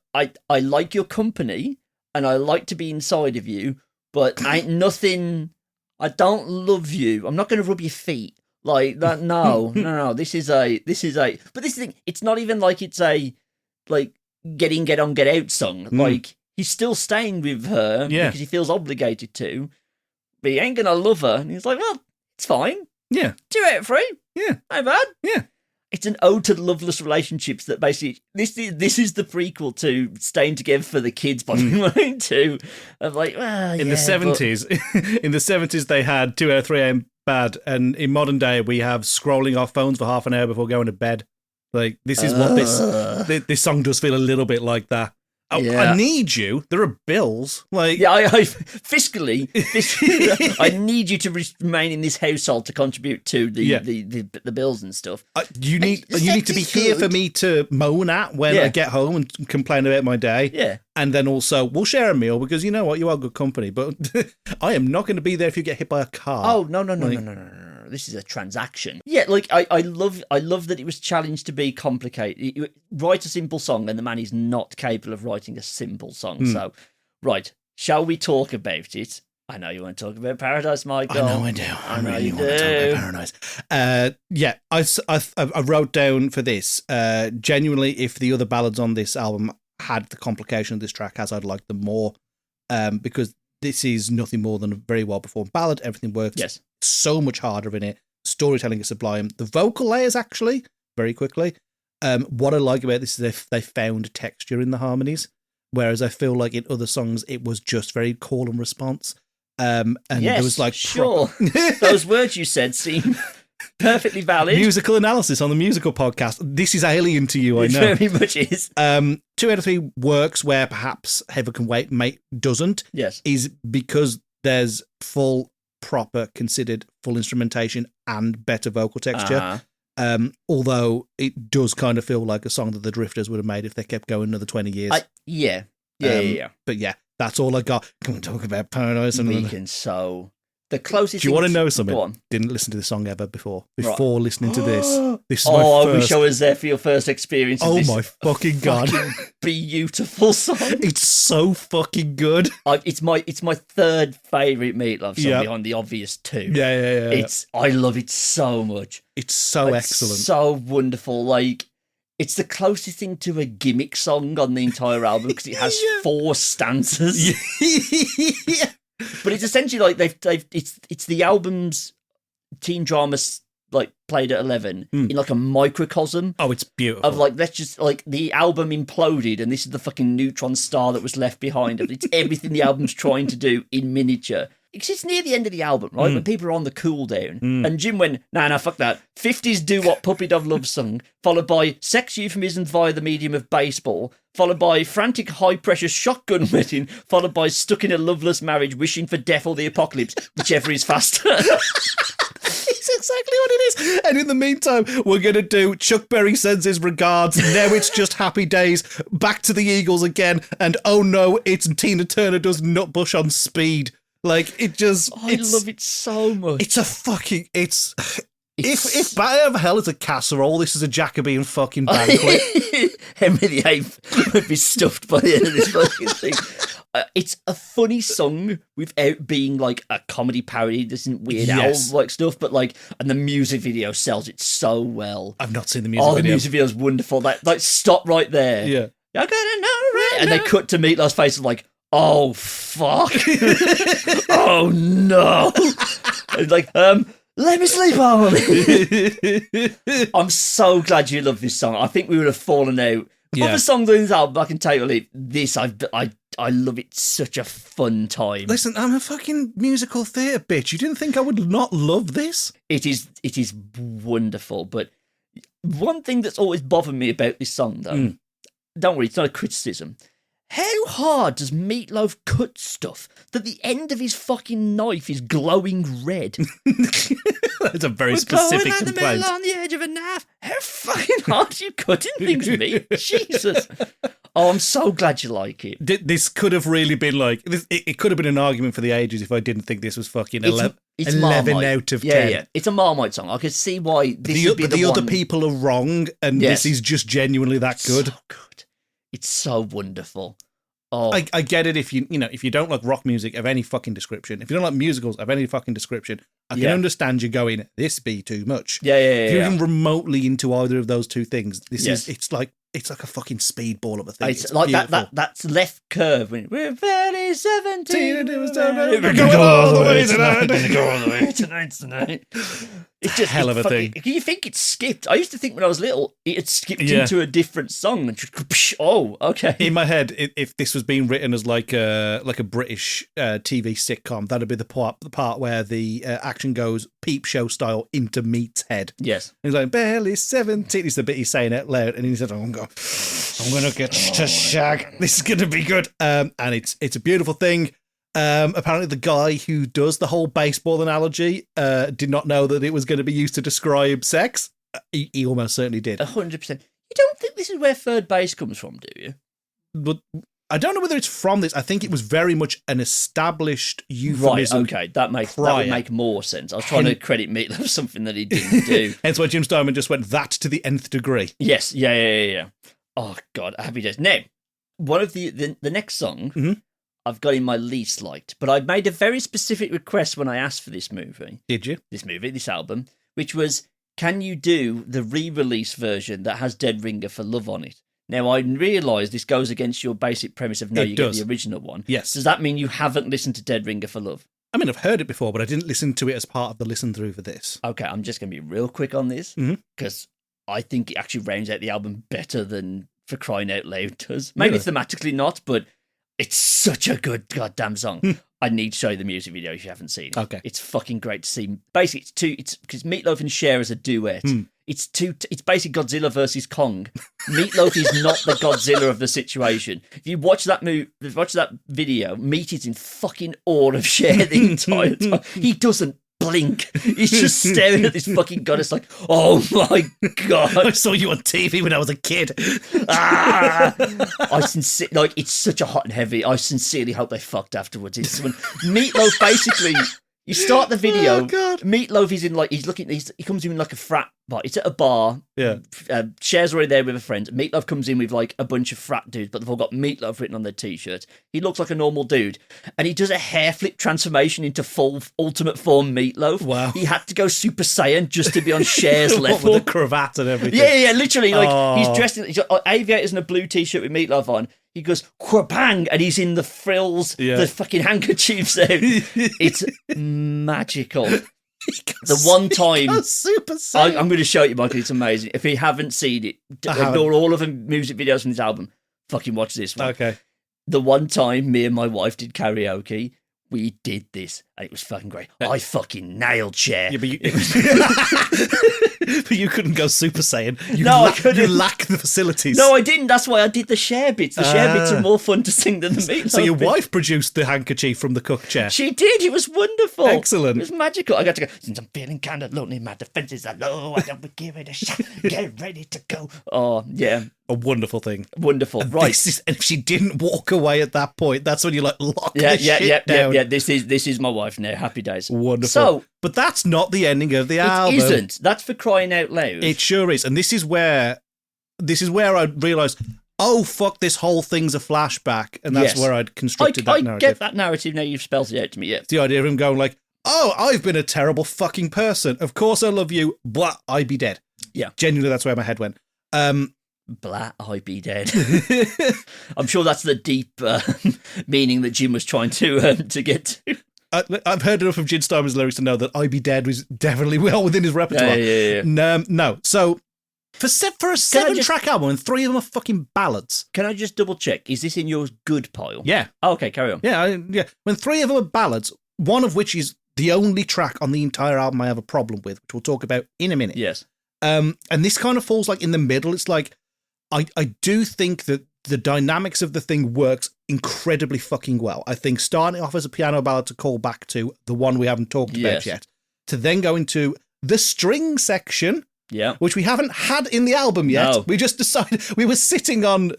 B: I like your company and I like to be inside of you, but ain't nothing, I don't love you. I'm not going to rub your feet. Like that, no. This is but this is the thing, it's not even like it's a, like, get on, get out song. Like, he's still staying with her because he feels obligated to, but he ain't gonna love her. And he's like, well, it's fine.
A: Yeah.
B: 2 out of 3.
A: Yeah.
B: Not bad.
A: Yeah.
B: It's an ode to loveless relationships that basically this is the prequel to Staying Together for the Kids by Blink 2. Of like,
A: in the 70s, in the 70s they had 2 out of 3 ain't bad, and in modern day we have scrolling our phones for half an hour before going to bed. Like this is what this song does feel a little bit like that. I need you. There are bills. Like
B: I fiscally, I need you to remain in this household to contribute to the bills and stuff.
A: You need to be here for me to moan at when I get home and complain about my day.
B: Yeah, and
A: then also we'll share a meal because you know what, you are good company. But I am not going to be there if you get hit by a car.
B: Oh no. This is a transaction. Yeah, like I love that it was challenged to be complicated. Write a simple song, and the man is not capable of writing a simple song. So, right, shall we talk about it? I know you want to talk about Paradise, Michael.
A: I know I do. I really
B: want
A: to talk about Paradise. I wrote down for this, genuinely, if the other ballads on this album had the complication of this track as I'd like them more, because this is nothing more than a very well performed ballad. Everything works.
B: Yes.
A: So much harder in it. Storytelling is sublime. The vocal layers, actually, very quickly. What I like about this is they found texture in the harmonies, whereas I feel like in other songs it was just very call and response. And there was like
B: sure, those words you said seem perfectly valid.
A: Musical analysis on the musical podcast. This is alien to you, I know.
B: It very much is.
A: 2 out of 3 works where perhaps Heaven Can Wait doesn't.
B: Yes,
A: is because there's full, proper, considered full instrumentation and better vocal texture. Although it does kind of feel like a song that the Drifters would have made if they kept going another 20 years.
B: Yeah.
A: But yeah, that's all I got. Can we talk about Paradise?
B: The closest.
A: Do you want to know something?
B: Go on.
A: Didn't listen to this song ever before listening to this. This is
B: I
A: my
B: wish I was there for your first experience.
A: Oh
B: this
A: my fucking god!
B: Beautiful song.
A: It's so fucking good.
B: It's my third favorite Meatloaf song behind the obvious 2.
A: Yeah.
B: I love it so much.
A: It's so excellent,
B: so wonderful. Like it's the closest thing to a gimmick song on the entire album because it has 4 stanzas.
A: Yeah.
B: But it's essentially like it's the album's teen drama like played at 11 in like a microcosm.
A: Oh, it's beautiful.
B: Of like let's just like the album imploded and this is the fucking neutron star that was left behind. It's everything the album's trying to do in miniature. Because it's near the end of the album, right? When people are on the cool down. And Jim went, nah, fuck that. 50s doo-wop puppy dove love song, followed by sex euphemism via the medium of baseball, followed by frantic high-pressure shotgun wedding, followed by stuck in a loveless marriage, wishing for death or the apocalypse, whichever is faster.
A: It's exactly what it is. And in the meantime, we're going to do Chuck Berry sends his regards. Now it's just happy days. Back to the Eagles again. And oh no, it's Tina Turner does Nutbush on speed. Like, it just...
B: I love it so much.
A: It's a fucking... If Battle Over Hell is a casserole, this is a Jacobean fucking banquet.
B: Henry VIII would be stuffed by the end of this fucking thing. It's a funny song without being like a comedy parody. This isn't Weird Al like stuff, but like, and the music video sells it so well.
A: I've not seen the music video.
B: The music video is wonderful. Like stop right there.
A: Yeah.
B: I gotta know right And now. They cut to Meatloaf's face and like, oh fuck. Oh no. And like, let me sleep on. I'm so glad you love this song. I think we would have fallen out. Other songs on this album, I can tell you, this I love it. Such a fun time.
A: Listen, I'm a fucking musical theatre bitch. You didn't think I would not love this?
B: It is wonderful. But one thing that's always bothered me about this song, though, don't worry, it's not a criticism. How hard does Meatloaf cut stuff that the end of his fucking knife is glowing red?
A: That's a very specific complaint.
B: The middle on the edge of a knife. How fucking hard are you cutting things, mate? Jesus. Oh, I'm so glad you like it.
A: This could have really been like... It could have been an argument for the ages if I didn't think this was fucking 11 out of 10.
B: Yeah. It's a Marmite song. I could see why this would be the
A: other people are wrong, and this is just genuinely that good.
B: So good. It's so wonderful. Oh,
A: I get it if you don't like rock music of any fucking description, if you don't like musicals of any fucking description, I can understand you going, this be too much. If you're even remotely into either of those two things, it's like a fucking speedball of a thing.
B: It's like that. That's left curve when we're barely 17.
A: We're going all the way tonight.
B: Go all the way tonight. It's just
A: hell of a thing.
B: You think it's skipped? I used to think when I was little, it had skipped
A: Yeah.
B: into a different song and just, oh, okay.
A: In my head, if this was being written as like a British TV sitcom, that'd be the part where the action goes peep show style into Meat's head.
B: Yes.
A: He's like, barely 17. It's the bit he's saying out loud, and he said, I'm going to get to shag. This is going to be good. And it's a beautiful thing. Apparently the guy who does the whole baseball analogy did not know that it was going to be used to describe sex. He almost certainly did.
B: 100%. You don't think this is where third base comes from, do you?
A: But I don't know whether it's from this. I think it was very much an established euphemism.
B: Right, okay, that would make more sense. I was trying to credit Meatloaf for something that he didn't do.
A: Hence why Jim Steinman just went that to the nth degree.
B: Yes, yeah. Oh, God, happy days. Now, one of the next song I've got in my least liked, but I made a very specific request when I asked for this movie.
A: Did you?
B: This album, which was, can you do the re-release version that has Dead Ringer for Love on it? Now, I realise this goes against your basic premise of you get the original one.
A: Yes.
B: Does that mean you haven't listened to Dead Ringer for Love?
A: I mean, I've heard it before, but I didn't listen to it as part of the listen through for this.
B: Okay, I'm just going to be real quick on this, because I think it actually rounds out the album better than For Crying Out Loud does. Maybe thematically not, but it's such a good goddamn song. I need to show you the music video if you haven't seen it.
A: Okay.
B: It's fucking great to see. Basically, it's because Meatloaf and Cher as a duet. It's basically Godzilla versus Kong. Meatloaf is not the Godzilla of the situation. If you watch that video, Meat is in fucking awe of Cher the entire time. He doesn't blink. He's just staring at this fucking goddess like, oh my God.
A: I saw you on TV when I was a kid.
B: It's such a hot and heavy. I sincerely hope they fucked afterwards. It's when Meatloaf basically, you start the video.
A: Oh, God.
B: Meatloaf is in he comes in like a frat bar. It's at a bar.
A: Yeah.
B: Cher's already there with a friend. Meatloaf comes in with like a bunch of frat dudes, but they've all got Meatloaf written on their t-shirt. He looks like a normal dude, and he does a hair flip transformation into full ultimate form Meatloaf.
A: Wow.
B: He had to go Super Saiyan just to be on Cher's level.
A: With a cravat and everything.
B: Yeah, literally. Like he's dressed in he's got aviators and a blue t-shirt with Meatloaf on. He goes quabang, and he's in the frills, the fucking handkerchiefs out. It's magical. The one time,
A: Super
B: I'm going to show you, Michael. It's amazing. If you haven't seen it, ignore all of the music videos from this album. Fucking watch this one.
A: Okay.
B: The one time me and my wife did karaoke, we did this, and it was fucking great. I fucking nailed Cher.
A: Yeah, but you couldn't go Super Saiyan.
B: I couldn't.
A: You lack the facilities.
B: No, I didn't. That's why I did the Cher bits. The Cher bits are more fun to sing than the Meatloaf.
A: So your
B: bits.
A: wife produced the handkerchief from the cook chair.
B: She did. It was wonderful.
A: Excellent.
B: It was magical. I got to go, since I'm feeling kind of lonely, my defenses are low. I don't give it a shot. Get ready to go. Oh, yeah.
A: A wonderful thing.
B: Wonderful.
A: And
B: right.
A: and if she didn't walk away at that point, that's when you like lock the shit down.
B: Yeah. This is my wife now. Happy days.
A: Wonderful.
B: So,
A: but that's not the ending of the album.
B: It isn't. That's For Crying Out Loud.
A: It sure is. And this is where I realised, oh, fuck, this whole thing's a flashback. And that's where I'd constructed that narrative.
B: I get that narrative now. You've spelled it out to me, yeah.
A: It's the idea of him going like, oh, I've been a terrible fucking person. Of course I love you, but I'd be dead.
B: Yeah.
A: Genuinely, that's where my head went.
B: Blah, I be dead. I'm sure that's the deep meaning that Jim was trying to get to.
A: I've heard enough of Jim Steinman's lyrics to know that I Be Dead was definitely well within his repertoire.
B: Yeah.
A: No. So, for a 7-track album, and 3 of them are fucking ballads.
B: Can I just double check? Is this in your good pile?
A: Yeah.
B: Oh, okay, carry on.
A: Yeah. When 3 of them are ballads, one of which is the only track on the entire album I have a problem with, which we'll talk about in a minute.
B: Yes.
A: And this kind of falls like in the middle. It's like, I do think that the dynamics of the thing works incredibly fucking well. I think starting off as a piano ballad to call back to the one we haven't talked about yet, to then go into the string section, which we haven't had in the album yet.
B: No.
A: We just decided we were sitting on.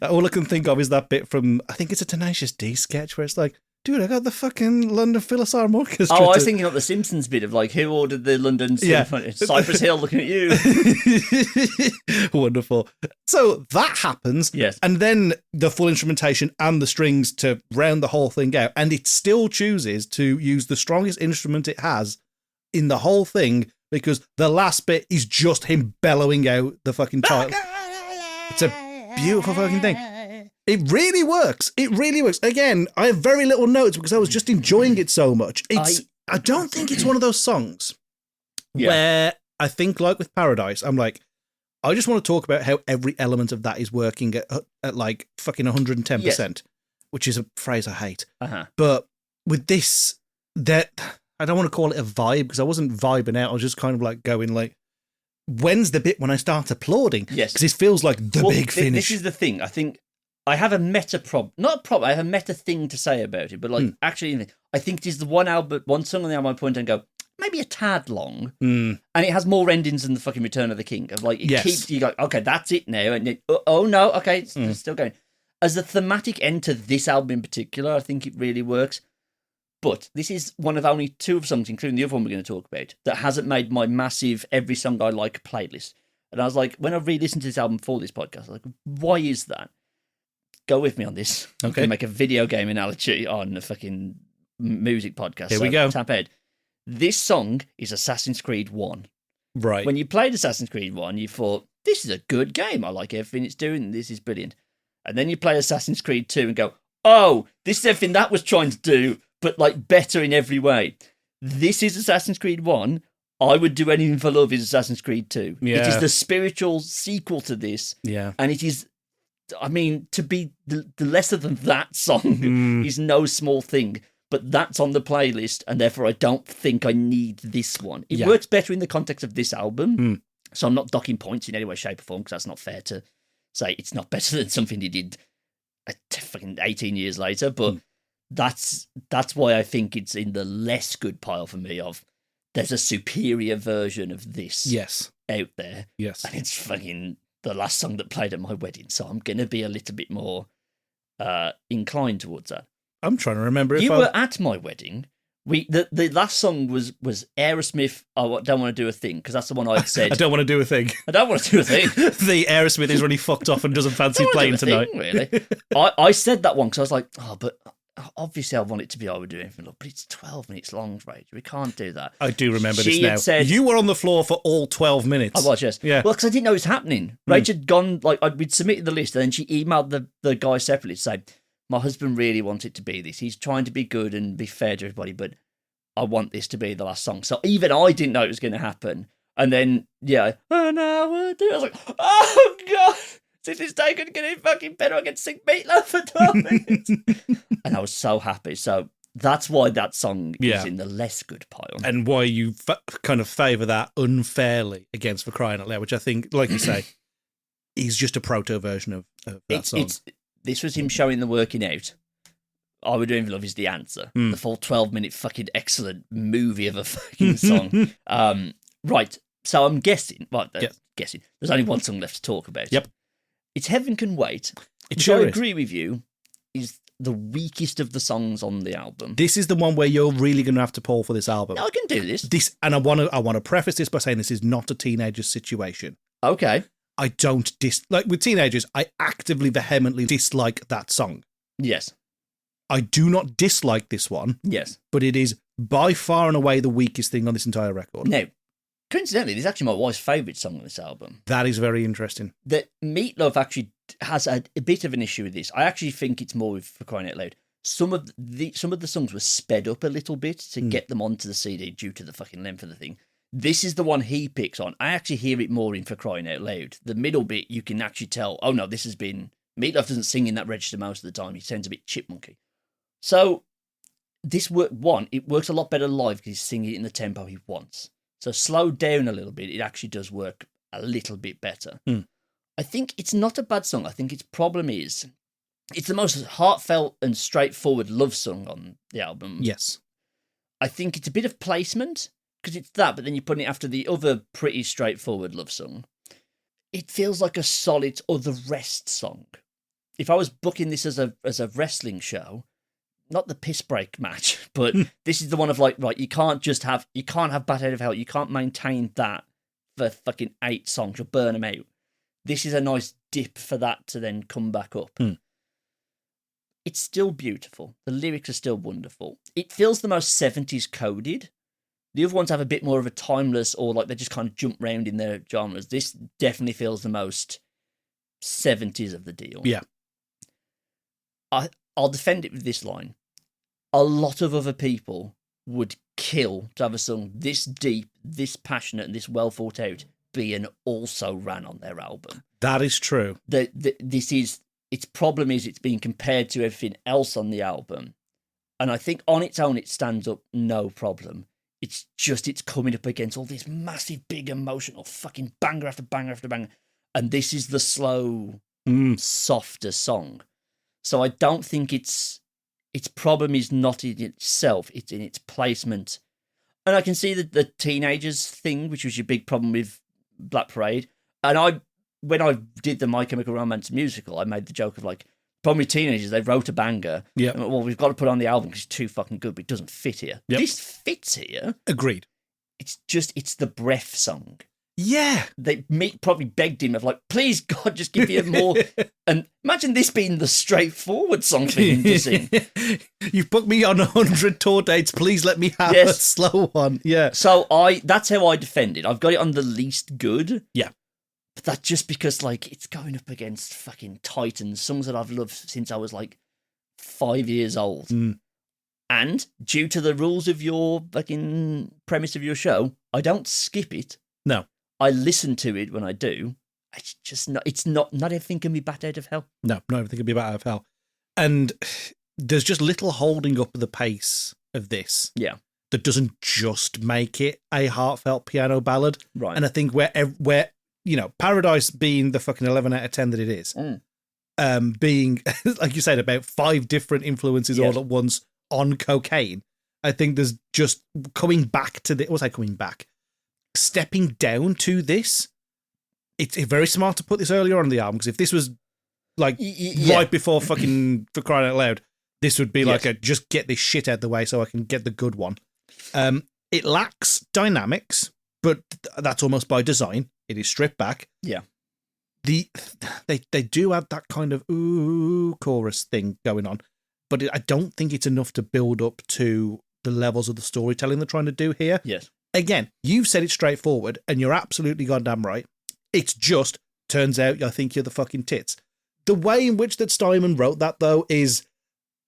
A: All I can think of is that bit from, I think it's a Tenacious D sketch where it's like, dude, I got the fucking London Philharmonic Orchestra.
B: Oh, I was thinking of the Simpsons bit of like, who ordered the London Symphony? Cypress Hill looking at you.
A: Wonderful. So that happens.
B: Yes.
A: And then the full instrumentation and the strings to round the whole thing out. And it still chooses to use the strongest instrument it has in the whole thing, because the last bit is just him bellowing out the fucking title. It's a beautiful fucking thing. It really works. It really works. Again, I have very little notes because I was just enjoying it so much. I don't think it's one of those songs where I think, like with Paradise, I'm like, I just want to talk about how every element of that is working at like fucking 110%, which is a phrase I hate. But with this, that I don't want to call it a vibe because I wasn't vibing out. I was just kind of like going like, when's the bit when I start applauding?
B: Yes.
A: Because it feels like the big finish.
B: This is the thing. I think I have a meta I have a meta thing to say about it, but like actually, I think it is the one song on the album I point and go, maybe a tad long, and it has more endings than the fucking Return of the King. Of like, it keeps you like, okay, that's it now, and oh no, okay, it's still going. As a thematic end to this album in particular, I think it really works. But this is one of only 2 of songs, including the other one we're going to talk about, that hasn't made my massive every song I like playlist. And I was like, when I re-listened to this album for this podcast, I was like, why is that? Go with me on this. Okay. I'm going to make a video game analogy on a fucking music podcast.
A: Here we go.
B: Tap ahead. This song is Assassin's Creed 1.
A: Right.
B: When you played Assassin's Creed 1, you thought, this is a good game. I like everything it's doing. This is brilliant. And then you play Assassin's Creed 2 and go, oh, this is everything that was trying to do, but like better in every way. This is Assassin's Creed 1. I would do anything for love is Assassin's Creed 2. Yeah. It is the spiritual sequel to this.
A: Yeah.
B: And it is, I mean, to be the lesser than that song is no small thing. But that's on the playlist, and therefore I don't think I need this one. It works better in the context of this album, so I'm not docking points in any way, shape, or form, because that's not fair to say it's not better than something he did fucking 18 years later. But that's why I think it's in the less good pile for me of there's a superior version of this out there.
A: Yes.
B: And it's fucking the last song that played at my wedding, so I'm going to be a little bit more inclined towards that.
A: I'm trying to remember if
B: you were at my wedding. The last song was Aerosmith. I don't want to do a thing because that's the one I'd said.
A: I don't want to do a thing.
B: I don't want to do a thing.
A: The Aerosmith is really fucked off and doesn't fancy playing tonight.
B: Really, I said that one because I was like, oh, but obviously I want it to be I would do anything, but it's 12 minutes long, Rage. We can't do that.
A: I do remember this now. Said, you were on the floor for all 12 minutes.
B: I was, yes.
A: Yeah.
B: Well, because I didn't know it was happening. Rage had gone we'd submitted the list, and then she emailed the guy separately to say, my husband really wants it to be this. He's trying to be good and be fair to everybody, but I want this to be the last song. So even I didn't know it was going to happen. And then, and I was like, oh, God. If this day could get any fucking better, I can sing Meatloaf for 12 minutes. And I was so happy. So that's why that song is in the less good pile.
A: And why you kind of favour that unfairly against For Crying Out Loud, which I think, like you say, is just a proto version of that song.
B: This was him showing the working out. I Would Do Anything for Love is the answer. The full 12-minute fucking excellent movie of a fucking song. Right. So I'm guessing. Guessing. There's only one song left to talk about.
A: Yep.
B: It's Heaven Can Wait.
A: It sure
B: I agree with you. Is the weakest of the songs on the album.
A: This is the one where you're really going to have to pull for this album.
B: No, I can do this.
A: And I want to preface this by saying this is not a teenager's situation.
B: Okay.
A: I don't like with teenagers, I actively vehemently dislike that song.
B: Yes.
A: I do not dislike this one.
B: Yes.
A: But it is by far and away the weakest thing on this entire record.
B: Now, coincidentally, this is actually my wife's favourite song on this album.
A: That is very interesting.
B: That Meatloaf actually has a bit of an issue with this. I actually think it's more with For Crying Out Loud. Some of the songs were sped up a little bit to get them onto the CD due to the fucking length of the thing. This is the one he picks on. I actually hear it more in For Crying Out Loud. The middle bit, you can actually tell, oh no, this has been... Meatloaf doesn't sing in that register most of the time. He sounds a bit chipmunky. So, it works a lot better live because he's singing it in the tempo he wants. So, slowed down a little bit, it actually does work a little bit better. I think it's not a bad song. I think its problem is, it's the most heartfelt and straightforward love song on the album.
A: Yes.
B: I think it's a bit of placement, because it's that, but then you put it after the other pretty straightforward love song. It feels like a solid or the rest song. If I was booking this as a wrestling show, not the piss break match, but this is the one of like, right, you can't have Bat Out of Hell. You can't maintain that for fucking 8 songs. You'll burn them out. This is a nice dip for that to then come back up. It's still beautiful. The lyrics are still wonderful. It feels the most 70s coded. The other ones have a bit more of a timeless, or like they just kind of jump round in their genres. This definitely feels the most 70s of the deal.
A: Yeah.
B: I'll defend it with this line. A lot of other people would kill to have a song this deep, this passionate, and this well thought out being also ran on their album.
A: That is true.
B: Its problem is it's being compared to everything else on the album. And I think on its own, it stands up no problem. It's coming up against all this massive, big, emotional fucking banger after banger after banger. And this is the slow, softer song. So I don't think its problem is not in itself, it's in its placement. And I can see the teenagers thing, which was your big problem with Black Parade. And when I did the My Chemical Romance musical, I made the joke of like, problem with teenagers, they wrote a banger.
A: Yeah.
B: Well, we've got to put it on the album because it's too fucking good, but it doesn't fit here.
A: Yep.
B: This fits here.
A: Agreed.
B: It's the breath song.
A: Yeah.
B: They probably begged him of like, please God, just give me a more. And imagine this being the straightforward song for him to sing.
A: You've booked me on 100 tour dates. Please let me have a slow one. Yeah.
B: So that's how I defend it. I've got it on the least good.
A: Yeah.
B: But that's just because like it's going up against fucking Titans, songs that I've loved since I was like 5 years old. And due to the rules of your fucking premise of your show, I don't skip it.
A: No.
B: I listen to it when I do. It's just not everything can be bat out of hell.
A: No, not everything can be bat out of hell. And there's just little holding up the pace of this.
B: Yeah.
A: That doesn't just make it a heartfelt piano ballad.
B: Right.
A: And I think where you know, Paradise being the fucking 11 out of 10 that it is, being, like you said, about 5 different influences all at once on cocaine, I think there's just coming back to the, stepping down to this. It's very smart to put this earlier on in the album, because if this was like right before fucking For Crying Out Loud, this would be like just get this shit out the way so I can get the good one. It lacks dynamics, but that's almost by design. It is stripped back.
B: Yeah.
A: They do have that kind of ooh chorus thing going on, but I don't think it's enough to build up to the levels of the storytelling they're trying to do here.
B: Yes.
A: Again, you've said it straightforward, and you're absolutely goddamn right. It's just, turns out I think you're the fucking tits. The way in which that Steinman wrote that, though, is,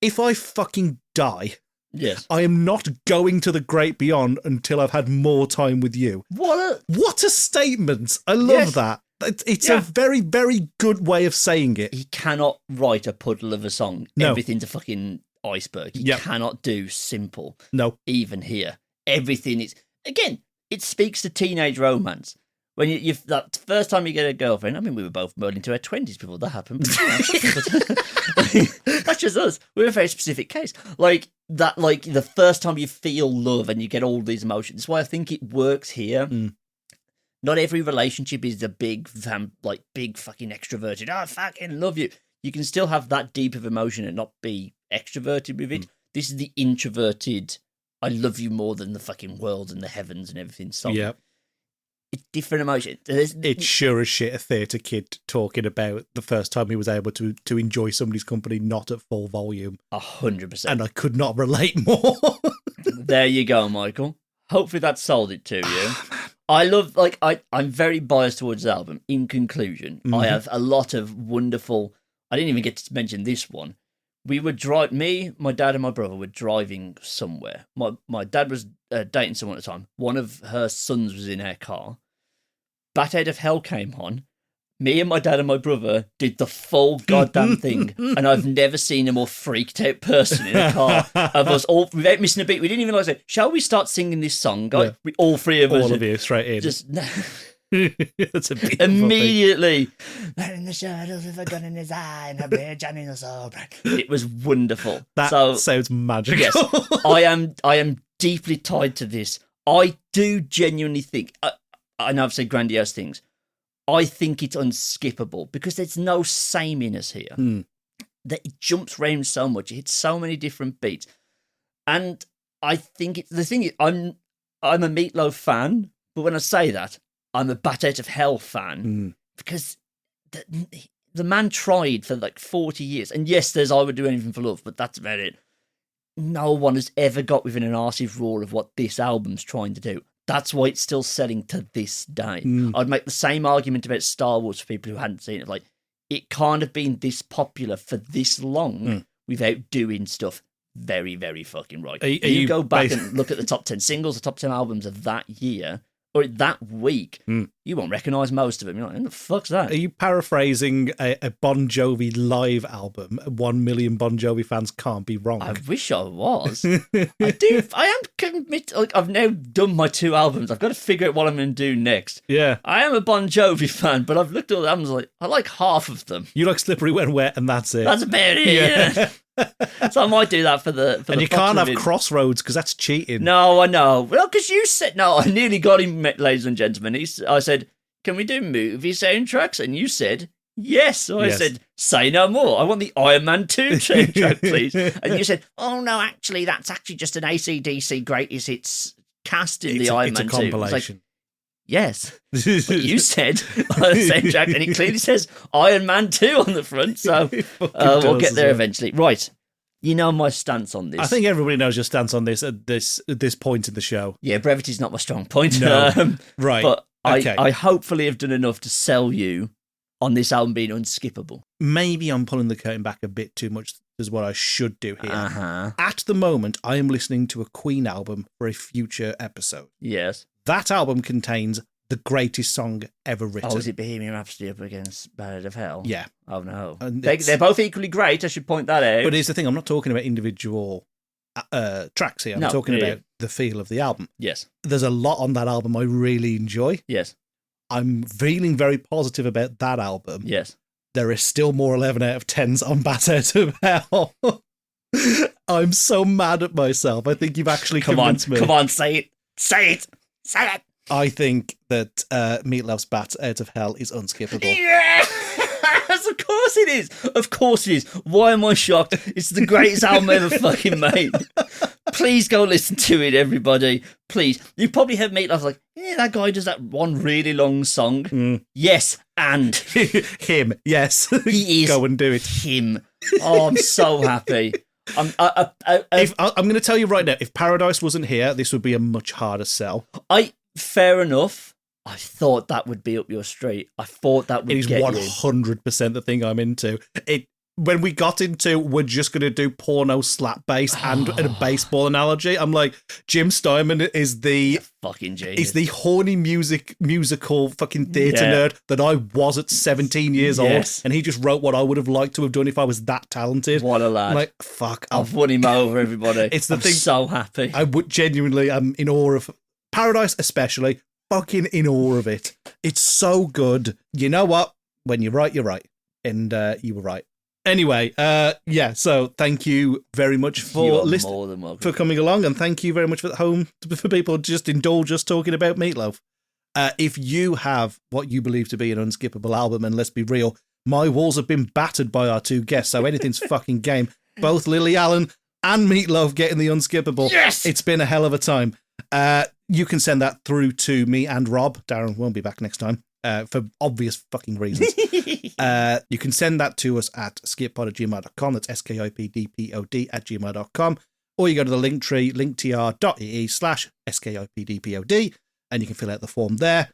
A: if I fucking die,
B: yes,
A: I am not going to the great beyond until I've had more time with you. What a statement. I love that. It's a very, very good way of saying it.
B: He cannot write a puddle of a song. No. Everything's a fucking iceberg. He cannot do simple.
A: No.
B: Even here. Everything is... Again, it speaks to teenage romance. When you've that first time you get a girlfriend, I mean, we were both well into our 20s before that happened. But that's just us. We're a very specific case. Like that, like the first time you feel love and you get all these emotions. That's why I think it works here. Not every relationship is the big fucking extroverted. I fucking love you. You can still have that deep of emotion and not be extroverted with it. This is the introverted. I love you more than the fucking world and the heavens and everything. So
A: yeah.
B: It's different emotion.
A: It's sure as shit a theatre kid talking about the first time he was able to enjoy somebody's company not at full volume.
B: 100%.
A: And I could not relate more.
B: There you go, Michael. Hopefully that sold it to you. I love, I'm very biased towards the album. In conclusion, I have a lot of wonderful... I didn't even get to mention this one. We were me, my dad and my brother were driving somewhere. My dad was dating someone at the time. One of her sons was in our car. Bat Out of Hell came on. Me and my dad and my brother did the full goddamn thing. And I've never seen a more freaked out person in a car. Of us all, without missing a beat. We didn't even like, shall we start singing this song? All three of us.
A: All of you, straight in.
B: Just...
A: That's a beautiful
B: immediately in the shadows with a gun in his eye and a beer Johnny in the soul. It was wonderful.
A: That sounds magical.
B: Yes, I am deeply tied to this. I do genuinely think I know I've said grandiose things. I think it's unskippable because there's no sameness here. That it jumps around so much. It hits so many different beats, and I think the thing is, I'm a Meatloaf fan, but when I say that, I'm a Bat Out of Hell fan because the man tried for like 40 years. And yes, there's I Would Do Anything for Love, but that's about it. No one has ever got within an arse's roar of what this album's trying to do. That's why it's still selling to this day. I'd make the same argument about Star Wars for people who hadn't seen it. Like, it can't have been this popular for this long without doing stuff very, very fucking right.
A: Are
B: you
A: you
B: go back and look at the top 10 singles, the top 10 albums of that year, or that week, you won't recognise most of them. You're like, who the fuck's that?
A: Are you paraphrasing a Bon Jovi live album? 1 million Bon Jovi fans can't be wrong.
B: I wish I was. I am committed. Like, I've now done my 2 albums. I've got to figure out what I'm going to do next.
A: Yeah.
B: I am a Bon Jovi fan, but I've looked at all the albums, like, I like half of them.
A: You like Slippery When Wet, and that's it.
B: That's about it, yeah. So I might do that for the
A: and you can't have Crossroads because that's cheating.
B: No, I know. Well, because you said no. I nearly got him, ladies and gentlemen. I said, "Can we do movie soundtracks?" And you said yes. So I said, "Say no more. I want the Iron Man 2 soundtrack, please." And you said, "Oh no, actually, that's actually just an AC/DC greatest hits cast in the Iron Man 2."
A: It's a compilation.
B: Yes, but you said soundtrack, and it clearly says Iron Man 2 on the front, so we'll get there eventually. Right, you know my stance on this.
A: I think everybody knows your stance on this at this point in the show.
B: Yeah, brevity's not my strong point.
A: No. Right,
B: but I hopefully have done enough to sell you on this album being unskippable.
A: Maybe I'm pulling the curtain back a bit too much is what I should do here.
B: Uh-huh.
A: At the moment, I am listening to a Queen album for a future episode.
B: Yes.
A: That album contains the greatest song ever written.
B: Oh, is it Bohemian Rhapsody up against Ballad of Hell?
A: Yeah.
B: Oh, no. They're both equally great, I should point that out.
A: But here's the thing, I'm not talking about individual tracks here. I'm talking about the feel of the album.
B: Yes.
A: There's a lot on that album I really enjoy.
B: Yes.
A: I'm feeling very positive about that album.
B: Yes.
A: There is still more 11 out of 10s on Bat Out of Hell. I'm so mad at myself. I think you've actually convinced me.
B: Come on, say it. Say it. Say it.
A: I think that Meatloaf's Bat Out of Hell is unskippable.
B: Yes! Of course it is. Of course it is. Why am I shocked? It's the greatest album ever fucking made. Please go listen to it, everybody. Please. You probably have Meatloaf like, yeah, that guy does that one really long song. Yes, and
A: him. Yes,
B: he is.
A: Go and do it.
B: Him. Oh, I'm so happy. I'm
A: going to tell you right now, if Paradise wasn't here, this would be a much harder sell.
B: Fair enough. I thought that would be up your street. I thought that would get you.
A: It is 100% the thing I'm into. When we got into, we're just going to do porno slap bass and a baseball analogy, I'm like, Jim Steinman is the
B: fucking genius.
A: Is the horny musical fucking theatre nerd that I was at 17 years old, and he just wrote what I would have liked to have done if I was that talented.
B: What a lad.
A: I'm like, fuck.
B: I've won him over, everybody.
A: It's the thing.
B: So happy.
A: I would genuinely, I'm in awe of Paradise, especially. Fucking in awe of it. It's so good. You know what? When you're right, you're right. And you were right. Anyway, so thank you very much for listening, for coming along, and thank you very much for people just indulge us talking about Meatloaf. If you have what you believe to be an unskippable album, and let's be real, my walls have been battered by our 2 guests, so anything's fucking game. Both Lily Allen and Meatloaf getting the unskippable. Yes! It's been a hell of a time. You can send that through to me and Rob. Darren won't be back next time for obvious fucking reasons. You can send that to us at skippod@gmail.com. That's skipdpod@gmail.com. Or you go to the link tree, linktr.ee/skipdpod, and you can fill out the form there.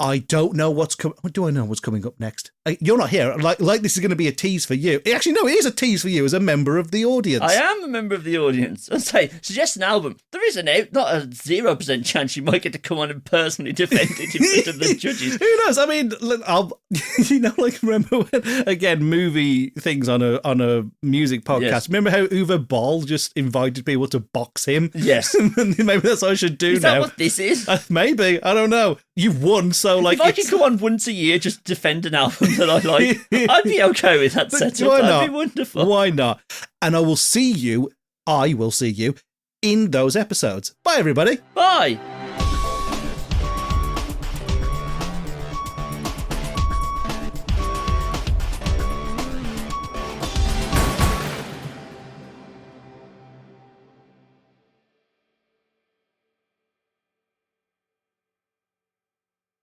A: I don't know what's coming. Do I know what's coming up next? You're not here. Like this is going to be a tease for you. Actually, no, it is a tease for you as a member of the audience.
B: I am a member of the audience. I'd say, suggest an album. There is not a 0% chance you might get to come on and personally defend it in front of the judges.
A: Who knows? I mean, remember when, again, movie things on a music podcast. Yes. Remember how Uwe Boll just invited people to box him?
B: Yes.
A: Maybe that's what I should do now.
B: Is that what this is?
A: Maybe. I don't know. You've won, so
B: if I could come on once a year, just defend an album that I like, I'd be okay with that setup.
A: Why not?
B: That'd be wonderful.
A: Why not? And I will see you in those episodes. Bye, everybody.
B: Bye.